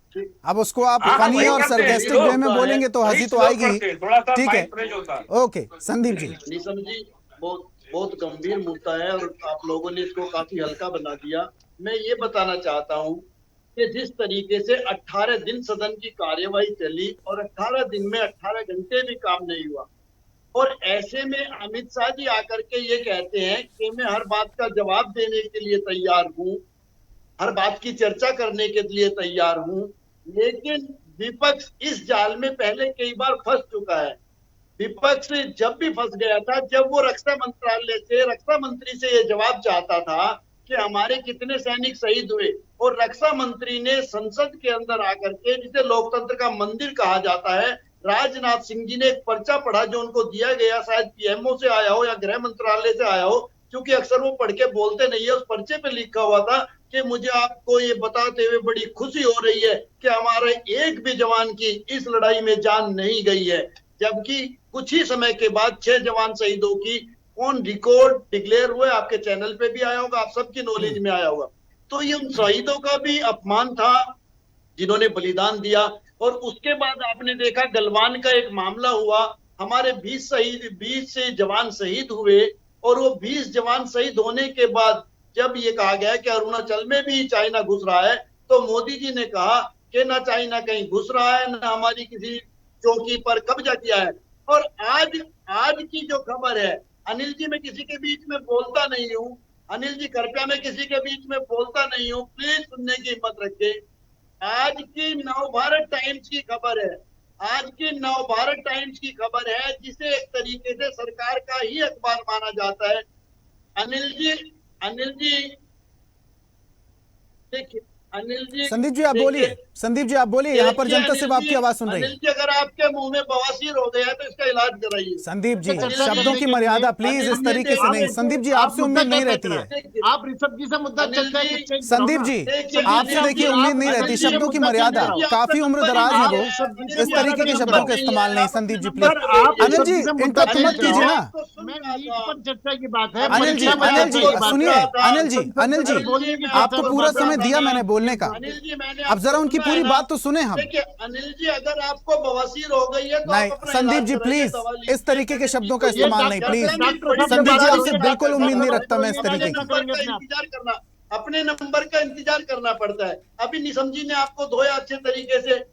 अब उसको आप हाँ, फनी वही और करते हैं, सरकास्टिक वे में बोलेंगे तो हंसी तो आएगी, थोड़ा सा ठीक है? माइंड फ्रेश होता है। ओके संदीप जी। निशम जी, बहुत गंभीर मुद्दा है और आप लोगों ने इसको काफी हल्का बना दिया। मैं ये बताना चाहता हूँ कि जिस तरीके से 18 दिन सदन की कार्यवाही चली और 18 दिन में 18 घंटे भी काम नहीं हुआ, और ऐसे में अमित शाह जी आकर के ये कहते हैं कि मैं हर बात का जवाब देने के लिए तैयार हूँ, हर बात की चर्चा करने के लिए तैयार हूँ, लेकिन विपक्ष इस जाल में पहले कई बार फंस चुका है। विपक्ष जब भी फंस गया था, जब वो रक्षा मंत्रालय से, रक्षा मंत्री से ये जवाब चाहता था कि हमारे कितने सैनिक शहीद हुए, और रक्षा मंत्री ने संसद के अंदर आकर के, जिसे लोकतंत्र का मंदिर कहा जाता है, राजनाथ सिंह जी ने एक पर्चा पढ़ा जो उनको दिया गया, शायद पीएमओ से आया हो या गृह मंत्रालय से आया हो, क्योंकि अक्सर वो पढ़ के बोलते नहीं है। उस पर्चे पे लिखा हुआ था कि मुझे आपको ये बताते हुए बड़ी खुशी हो रही है कि हमारे एक भी जवान की इस लड़ाई में जान नहीं गई है, जबकि कुछ ही समय के बाद 6 जवान शहीदों की ऑन रिकॉर्ड डिक्लेयर हुए। आपके चैनल पे भी आया होगा, आप सबकी नॉलेज में आया होगा। तो ये उन शहीदों का भी अपमान था जिन्होंने बलिदान दिया। और उसके बाद आपने देखा गलवान का एक मामला हुआ, हमारे 20 से जवान शहीद हुए, और वो 20 जवान शहीद होने के बाद जब ये कहा गया कि अरुणाचल में भी चाइना घुस रहा है, तो मोदी जी ने कहा कि ना चाइना कहीं घुस रहा है, ना हमारी किसी चौकी पर कब्जा किया है। और आज की जो खबर है, अनिल जी मैं किसी के बीच में बोलता नहीं हूँ, अनिल जी कृपया मैं किसी के बीच में बोलता नहीं हूँ, प्लीज सुनने की हिम्मत रखें। आज की नवभारत टाइम्स की खबर है, आज की नवभारत टाइम्स की खबर है, जिसे एक तरीके से सरकार का ही अखबार माना जाता है। अनिल जी देखिए, अनिल जी, संदीप जी आप बोलिए, संदीप जी आप बोलिए, यहाँ पर जनता सिर्फ आपकी आवाज सुन रही है। अनिल जी, अगर आपके मुंह में बवासीर हो गया है तो इसका इलाज कराइए। संदीप जी अनिल शब्दों की मर्यादा प्लीज इस तरीके से नहीं। संदीप जी आपसे उम्मीद नहीं रहती है। आप ऋषभ जी से मुद्दा चर्चा है। संदीप जी आपसे देखिए उम्मीद नहीं रहती, शब्दों की मर्यादा, काफी उम्र दराज है वो, इस तरीके के शब्दों का इस्तेमाल नहीं। Sandeep ji please, Anil ji interrupt मत कीजिए ना। चर्चा की बात है। अनिल जी सुनिए, अनिल जी आपको पूरा समय दिया मैंने बोलने का, अब जरा उनकी पूरी बात तो सुने हम। देखिए अनिल जी, अगर आपको बवासीर हो गई है तो नहीं आप अपना संदीप इलाज जी कराइए, प्लीज दवा लीजिए। इस तरीके के शब्दों का इस्तेमाल नहीं प्लीज। संदीप जी आपसे बिल्कुल उम्मीद नहीं रखता मैं इस तरीके की। इंतजार करना, अपने नंबर का इंतजार करना पड़ता है। अभी निशम जी ने आपको धोया अच्छे तरीके से,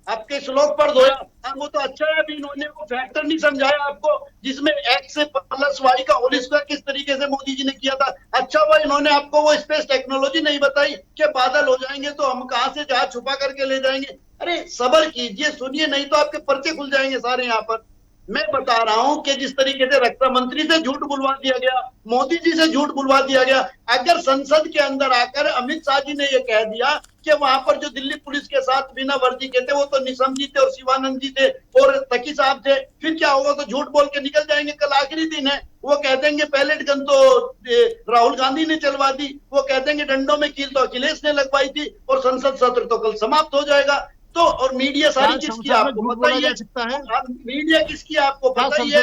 आपके श्लोक पर धोया, और वो तो अच्छा है। अभी इन्होंने वो फैक्टर नहीं समझाया आपको जिसमें एक्स से प्लस वाई का होल स्क्वायर किस तरीके से मोदी जी ने किया था। अच्छा हुआ इन्होंने आपको वो स्पेस टेक्नोलॉजी नहीं बताई कि बादल हो जाएंगे तो हम कहां से जहाज छुपा करके ले जाएंगे। अरे सब्र कीजिए, सुनिए, नहीं तो आपके पर्चे खुल जाएंगे सारे यहाँ पर। मैं बता रहा हूं कि जिस तरीके से रक्षा मंत्री से झूठ बुलवा दिया गया, मोदी जी से झूठ बुलवा दिया गया, अगर संसद के अंदर आकर अमित शाह जी ने यह कह दिया कि वहां पर जो दिल्ली पुलिस के साथ बिना वर्दी के थे वो तो निशम जी थे और शिवानंद जी थे और तकी साहब थे, फिर क्या होगा? तो झूठ बोल के निकल जाएंगे। कल आखिरी दिन है, वो कह देंगे पैलेट गन तो राहुल गांधी ने चलवा दी, वो कह देंगे डंडों में कील तो अखिलेश ने लगवाई थी, और संसद सत्र तो कल समाप्त हो जाएगा। तो और मीडिया सारी किसकी आपको पता ही है, मीडिया किसकी आपको पता ही है।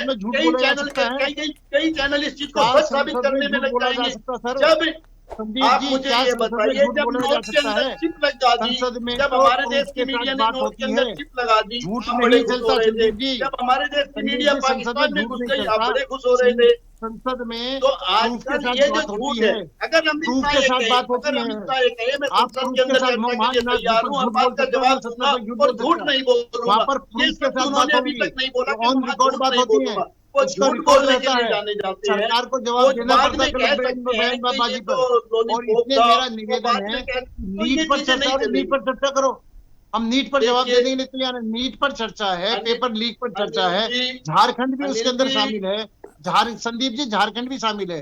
कई चैनल इस चीज को सच साबित करने में लग जाएंगे। जब आप मुझे ये बताइए, जब नोट के अंदर चिप लगा दी, जब हमारे देश की मीडिया ने नोट के अंदर चिप लगा दी, झूठ आप नहीं बड़े खुश चलता हो रहे थे। संदीप जी। जब हमारे देश की मीडिया संदीप जी, पाकिस्तान में संसद घुस में गई, झूठ आप नहीं बड़े खुश हो रहे थे। संसद में तो आजकल ये जो झूठ है, अगर अमित शाह ये कहे, अगर अमित शाह ये कहे मैं संसद के अंदर चर्चा के लिए तैयार हूँ, हर बात का जवाब दूंगा और झूठ नहीं बोलूंगा, ये सब उन्होंने अभी तक नहीं बोला कि ऑन रिकॉर्ड बात होती है, वो झूठ बोलने के लिए जाने जाते हैं। सरकार को जवाब देना बाद पड़ता में कह सकते हैं बयानबाजी कि ये पर। तो और इसलिए मेरा निवेदन है नीट पर चर्चा, नीट पर चर्चा करो। हम नीट पर जवाब देने के लिए तैयार है। नीट पर चर्चा है, पेपर लीक पर चर्चा है, झारखंड भी उसके अंदर शामिल है। संदीप जी झारखंड भी शामिल है,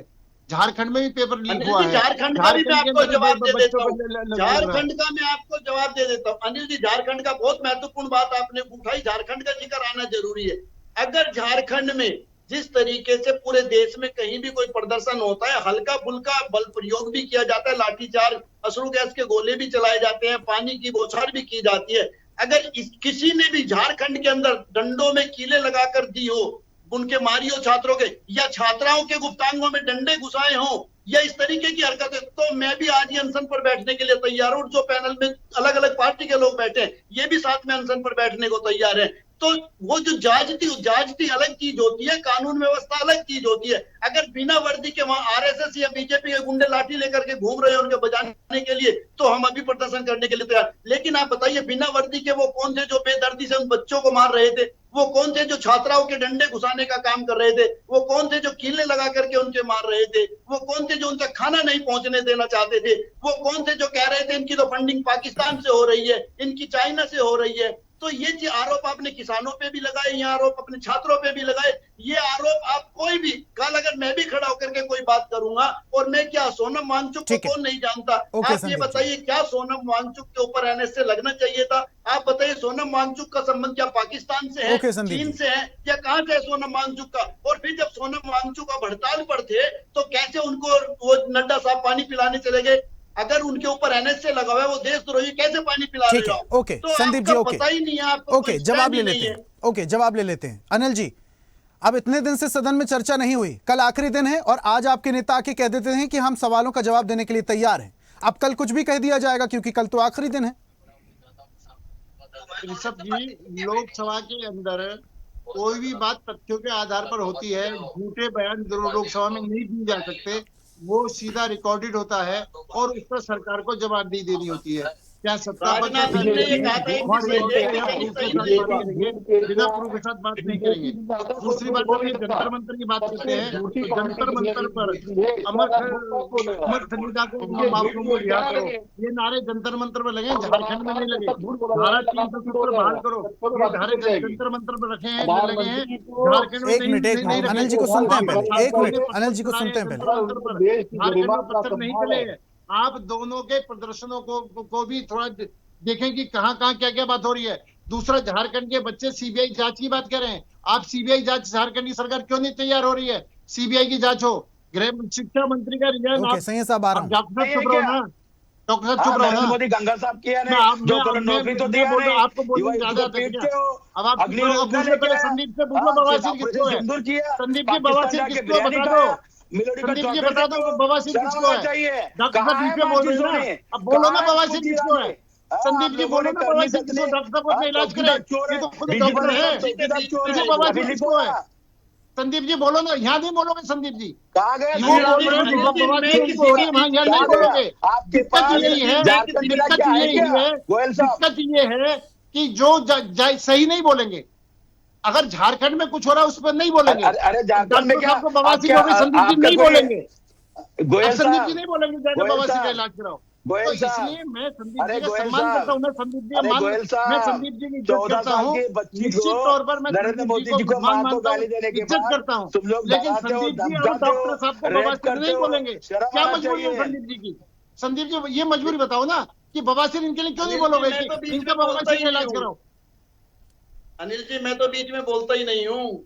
झारखंड में भी पेपर लीक हुआ है। झारखंड का भी मैं आपको जवाब दे देता हूँ, झारखंड का मैं आपको जवाब दे देता हूँ। अनिल जी, झारखंड का बहुत महत्वपूर्ण बात आपने उठाई, झारखंड का जिक्र आना जरूरी है। अगर झारखंड में जिस तरीके से पूरे देश में कहीं भी कोई प्रदर्शन होता है, हल्का फुल्का बल प्रयोग भी किया जाता है, लाठीचार्ज, अश्रु गैस के गोले भी चलाए जाते हैं, पानी की बौछार भी की जाती है, अगर किसी ने भी झारखंड के अंदर डंडों में कीले लगाकर दी हो, उनके मारी हो छात्रों के, या छात्राओं के गुप्तांगों में डंडे घुसाए हों, या इस तरीके की हरकतें, तो मैं भी आज ही अनशन पर बैठने के लिए तैयार हूं। जो पैनल में अलग अलग पार्टी के लोग बैठे हैं, ये भी साथ में अनशन पर बैठने को तैयार है। तो वो जो जाजती अलग चीज होती है, कानून व्यवस्था अलग चीज होती है। अगर बिना वर्दी के वहां आरएसएस या बीजेपी के गुंडे लाठी लेकर के घूम रहे हैं उनके बजाने के लिए, तो हम अभी प्रदर्शन करने के लिए तैयार। लेकिन आप बताइए, बिना वर्दी के वो कौन थे जो बेदर्दी से उन बच्चों को मार रहे थे? वो कौन थे जो छात्राओं के डंडे घुसाने का काम कर रहे थे? वो कौन थे जो कीले लगा करके उनके मार रहे थे? वो कौन थे जो उनका खाना नहीं पहुंचने देना चाहते थे? वो कौन थे जो कह रहे थे इनकी तो फंडिंग पाकिस्तान से हो रही है, इनकी चाइना से हो रही है? तो ये आरोप आपने किसानों पे भी लगाए, ये आरोप अपने छात्रों पे भी लगाए, ये आरोप आप कोई भी कल अगर मैं भी खड़ा होकर के कोई बात करूंगा, और मैं क्या सोनम वांगचुक को कौन नहीं जानता? आप ये बताइए, क्या सोनम वांगचुक के ऊपर एनएसए लगना चाहिए था? आप बताइए, सोनम वांगचुक का संबंध क्या पाकिस्तान से है, चीन से है, या कहां से है सोनम वांगचुक का? और फिर जब सोनम वांगचुक अब हड़ताल पर थे, तो कैसे उनको वो नड्डा साहब पानी पिलाने चले गए? अगर उनके ऊपर एनएसए लगा हुआ है, वो देशद्रोही कैसे पानी पिला रहे हो? ओके तो संदीप जी, ओके पता ही नहीं है आपको, ओके जवाब ले लेते हैं। ओके जवाब ले लेते हैं। अनिल जी, अब इतने दिन से सदन में चर्चा नहीं हुई, कल आखिरी दिन है, और आज आपके नेता आके कह देते हैं कि हम सवालों का जवाब देने के लिए तैयार हैं। अब कल कुछ भी कह दिया जाएगा क्योंकि कल तो आखिरी दिन है। ऋषभ जी, लोकसभा के अंदर कोई भी बात तथ्यों के आधार पर होती है, झूठे बयान लोकसभा में नहीं दिए जा सकते, वो सीधा रिकॉर्डेड होता है और उस पर सरकार को जवाबदेही देनी होती है। क्या सत्ता बिना प्रूफ के साथ बात नहीं करेंगे। दूसरी बात, जब ये जंतर मंतर की बात करते हैं, तो जंतर मंतर पर अमर खलीदा को रिहा करो, ये नारे जंतर मंतर पर लगे, झारखंड में नहीं लगे। धारा 370 बहाल करो, ये धारे जंतर मंतर पर रखे हैं, लगे हैं झारखंड में। एक मिनट अनिल जी को सुनते हैं पहले, एक मिनट अनिल जी को सुनते हैं पहले। झारखंड में पत्थर नहीं चले हैं, आप दोनों के प्रदर्शनों को भी थोड़ा देखें कि कहाँ कहाँ क्या क्या बात हो रही है। दूसरा, झारखंड के बच्चे सीबीआई जांच की बात कर रहे हैं। आप सीबीआई जांच, झारखंड की सरकार क्यों नहीं तैयार हो रही है? सीबीआई की जांच हो, गृह शिक्षा मंत्री का रिजाइन। ओके, सही है साहब, आ रहा हूँ। डॉक्टर साहब चुप रहो ना, डॉक्टर साहब चुप रहो ना। मोदी गंगा साहब किया मैं आपको बोलने ज्यादा अब आप संदीप से पूछो बवासीर किसको है। संदीप जी बवासीर किसको बता दो। संदीप जी बता दो बवासीर किसको है। डॉक्टर साहब बीच में बोल रहे हैं ना, अब बोलो ना बवासीर किसको है। संदीप जी बोलो ना बवासीर किसको, डॉक्टर साहब अपना इलाज करें। ये तो खुद डॉक्टर है, बवासीर किसको है। संदीप जी बोलो ना, यहाँ नहीं बोलोगे संदीप जी, कहाँ गए? यहाँ नहीं बोलोगे। दिक्कत यही है, दिक्कत ये है कि जो सही नहीं बोलेंगे। अगर झारखंड में कुछ हो रहा है उस पर नहीं बोलेंगे। अरे झारखंड में क्या बवासीर होगी, संदीप जी नहीं बोलेंगे। गोयल संदीप साहब, जी नहीं बोलेंगे जाके बवासीर का इलाज कराओ। तो इसलिए मैं संदीप जी का सम्मान करता हूँ, मैं संदीप जी मैं संदीप जी की इज्जत करता हूँ। निश्चित तौर पर मैं नरेंद्र मोदी जी को सम्मान मार को मानता हूँ, गाली देने के इज्जत बाद करता हूँ। तुम लोग लेकिन संदीप जी और डॉक्टर साहब को बवासीर नहीं बोलेंगे, क्या मजबूरी है संदीप जी की? संदीप जी ये मजबूरी बताओ ना कि बवासीर इनके लिए क्यों नहीं बोलोगे कि इनका बवासीर का इलाज कराओ। अनिल जी मैं तो बीच में बोलता ही नहीं हूँ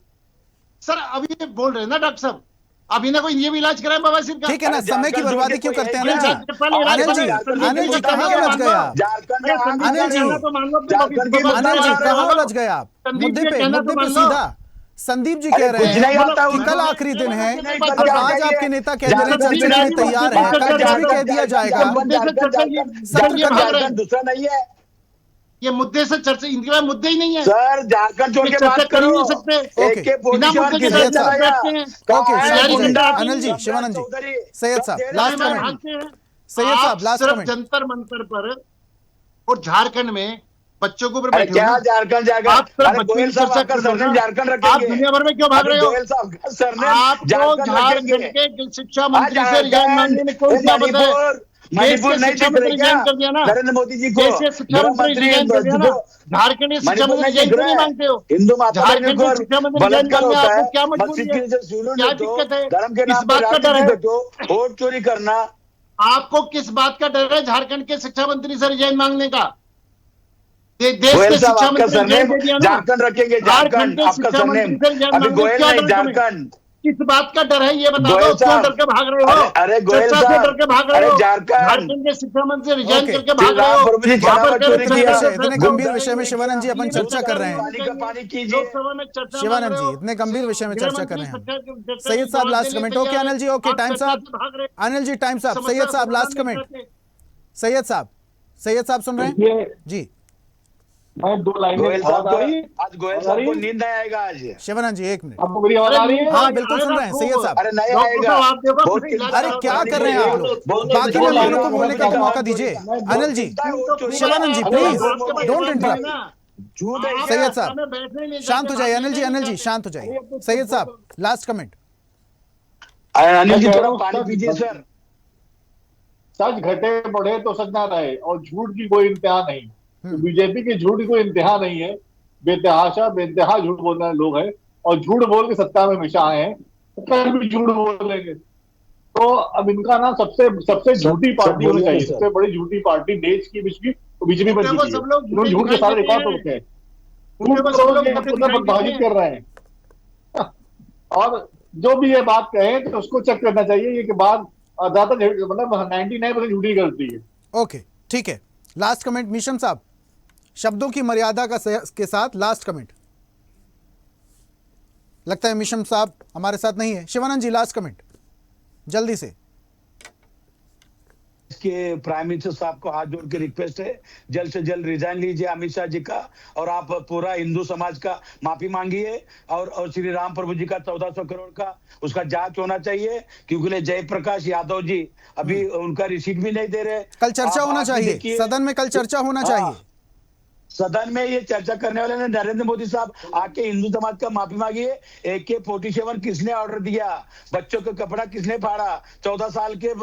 सर। अभी बोल रहे हैं ना डॉक्टर साहब, अभी ना कोई ये भी इलाज कराए बवासीर का। ठीक है ना, समय की बर्बादी क्यों करते हैं अनिल जी? अनिल जी कहाँ उलझ गए आप? अनिल जी कहाँ उलझ गए आप? मुद्दे पे सीधा। संदीप जी कह रहे हैं कि कल आखिरी दिन है, अब आज आपके नेता कह रहे हैं चर्चा के लिए तैयार है, कल कुछ भी कह दिया जाएगा। दूसरा नहीं है, ये मुद्दे से चर्चा, इनके पास मुद्दे ही नहीं है सर। झारखंड छोड़ के बात कर ही नहीं सकते। अनिल जी, शिवानंद जी, सैयद साहब लास्ट कमेंट। सैयद साहब लास्ट कमेंट। जंतर मंतर पर और झारखंड में बच्चों को बैठे क्या झारखंड जाएगा? गोयल साहब का सरनेम झारखंड रखेंगे। आप दुनिया भर में क्यों भाग रहे हो? गोयल साहब का सरनेम आपको झारखंड के शिक्षा मंत्री से रिजाइन मांगने में कोई क्या पता है? मणिपुर नहीं दिख रही क्या? नरेंद्र मोदी जी को शिक्षा मंत्री रिजाइन कर दिया ना। झारखंड के शिक्षा मंत्री रिजाइन क्यों नहीं मांगते हो? हिंदू माता झारखंड के शिक्षा मंत्री रिजाइन मांगने आपको क्या मजबूरी है? क्या दिक्कत है? किस बात का डर है? वोट चोरी करना, आपको किस बात का डर है झारखंड के शिक्षा मंत्री से रिजाइन मांगने का? देश गोयल के साहब शिक्षा आपका मंत्री सरनेम झारखंड रखेंगे। झारखंड आपका सरनेम अभी गोयल नहीं, झारखंड। किस बात का डर है ये बता दो। क्यों डर के भाग रहे हो? अरे गोयल चर्चा से डर के भाग रहे हो? झारखंड के शिक्षा मंत्री रिजाइन करके भाग रहे हो? इतने गंभीर विषय में शिवानंद जी अपन चर्चा कर रहे हैं। पानी कीजिए शिवानंद जी इतने गंभीर विषय में चर्चा कर रहे हैं। सैयद साहब last comment. Okay Anil ji, okay time साहब। अनिल जी टाइम साहब। सैयद साहब लास्ट कमेंट। सैयद साहब सुन रहे हैं जी? मैं दो लाइनें आज गोयल साहब को नींद नहीं आएगा आज। शिवानंद जी एक मिनट। आपको मेरी आवाज आ रही है? हाँ बिल्कुल सुन रहे हैं सैयद साहब। अरे नहीं आएगा। अरे क्या कर रहे हैं आप लोग? बाकी मेहमानों को बोलने का मौका दीजिए। Anil ji, Shivanand ji please don't interrupt. Syed साहब शांत हो जाइए। अनिल जी शांत हो जाइए। सैयद साहब लास्ट कमेंट। अनिल जी थोड़ा पानी पीजिए सर। सच घटे बढ़े तो सच ना रहे, और झूठ की कोई इंतहा नहीं। तो बीजेपी की झूठ की कोई इंतहा नहीं है। बेतहा झूठ बोलने वाले लोग हैं, और झूठ बोल के सत्ता में हमेशा आए हैं, तो कल भी झूठ बोलेंगे। तो अब इनका नाम सबसे झूठी पार्टी होनी चाहिए। सबसे बड़ी झूठी पार्टी देश की बीजेपी बन चुकी है। झूठ के सारे रिकॉर्ड तोड़ते हैं, बदमाशी कर रहे हैं। और जो भी ये बात कहे तो उसको चेक करना चाहिए। ये कि बात ज्यादा मतलब 99% झूठी गलती है। ओके ठीक है, लास्ट कमेंट मिशन साहब, शब्दों की मर्यादा के साथ लास्ट कमेंट। लगता है मिशन साहब हमारे साथ नहीं है। शिवानंद जी लास्ट कमेंट जल्दी से। के प्राइम मिनिस्टर साहब को हाथ जोड़ के रिक्वेस्ट है, जल्द से जल्द रिजाइन लीजिए अमित शाह जी का, और आप पूरा हिंदू समाज का माफी मांगिए, और श्री राम प्रभु जी का 1400 करोड़ का उसका जांच होना चाहिए, क्योंकि जयप्रकाश यादव जी अभी उनका रिसीट भी नहीं दे रहे। कल चर्चा होना चाहिए सदन में, कल चर्चा होना चाहिए। सदन में ये चर्चा करने वाले ने नरेंद्र मोदी साहब आके हिंदू समाज का माफी मांगी है। AK-47 किसने ऑर्डर दिया? बच्चों का कपड़ा किसने फाड़ा? 14 साल के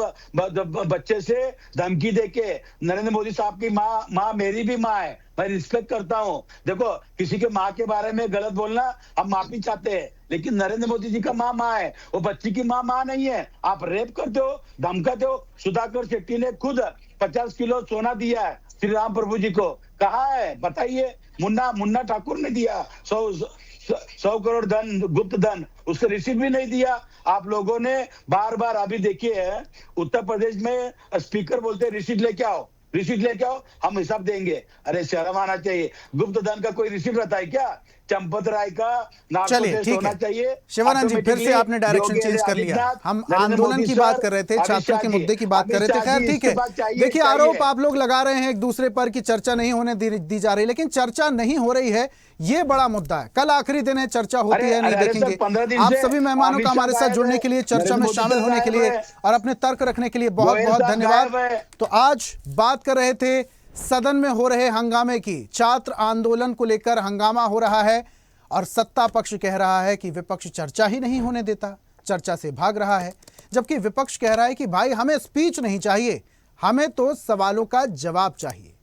बच्चे से धमकी देके नरेंद्र मोदी साहब की माँ मेरी भी माँ है, मैं रिस्पेक्ट करता हूँ। देखो, किसी के माँ के बारे में गलत बोलना हम माफी चाहते हैं, लेकिन नरेंद्र मोदी जी का माँ है, वो बच्ची की माँ नहीं है। आप रेप करते हो, धमकाते हो। सुधाकर शेट्टी ने खुद 50 किलो सोना दिया है श्री राम प्रभु जी को, कहा है बताइए? मुन्ना ठाकुर ने दिया 100 करोड़ धन, गुप्त धन, उसका रिसीट भी नहीं दिया। आप लोगों ने बार अभी देखिए, उत्तर प्रदेश में स्पीकर बोलते हैं रिसीट लेके आओ, रिसीट लेके आओ, हम हिसाब देंगे। अरे शर्म आना चाहिए। गुप्त धन का कोई रिसीट रहता है क्या? चंपत राय का चलिए ठीक है शिवानंद जी, फिर से आपने डायरेक्शन चेंज कर लिया। हम आंदोलन की बात कर रहे थे, छात्रों के मुद्दे की बात कर रहे थे। खैर ठीक है, देखिए आरोप आप लोग लगा रहे हैं एक दूसरे पर कि चर्चा नहीं होने दी जा रही, लेकिन चर्चा नहीं हो रही है, ये बड़ा मुद्दा है। कल आखिरी दिन है, चर्चा होती है नहीं देखेंगे। आप सभी मेहमानों का हमारे साथ जुड़ने के लिए, चर्चा में शामिल होने के लिए और अपने तर्क रखने के लिए बहुत बहुत धन्यवाद। तो आज बात कर रहे थे सदन में हो रहे हंगामे की। छात्र आंदोलन को लेकर हंगामा हो रहा है और सत्ता पक्ष कह रहा है कि विपक्ष चर्चा ही नहीं होने देता, चर्चा से भाग रहा है, जबकि विपक्ष कह रहा है कि भाई हमें स्पीच नहीं चाहिए, हमें तो सवालों का जवाब चाहिए।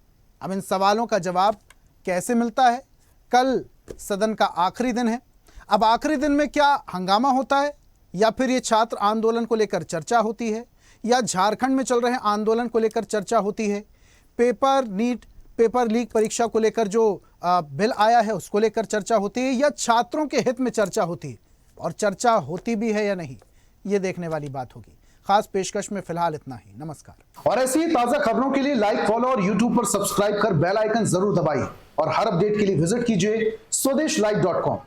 अब इन सवालों का जवाब कैसे मिलता है? कल सदन का आखिरी दिन है। अब आखिरी दिन में क्या हंगामा होता है, या फिर ये छात्र आंदोलन को लेकर चर्चा होती है, या झारखंड में चल रहे आंदोलन को लेकर चर्चा होती है, पेपर लीक परीक्षा को लेकर जो बिल आया है उसको लेकर चर्चा होती है, या छात्रों के हित में चर्चा होती है? और चर्चा होती भी है या नहीं, ये देखने वाली बात होगी। खास पेशकश में फिलहाल इतना ही। नमस्कार। और ऐसी ही ताजा खबरों के लिए लाइक, फॉलो और यूट्यूब पर सब्सक्राइब कर बेल आइकन जरूर दबाइए और हर अपडेट के लिए विजिट कीजिए स्वदेशलाइव.com।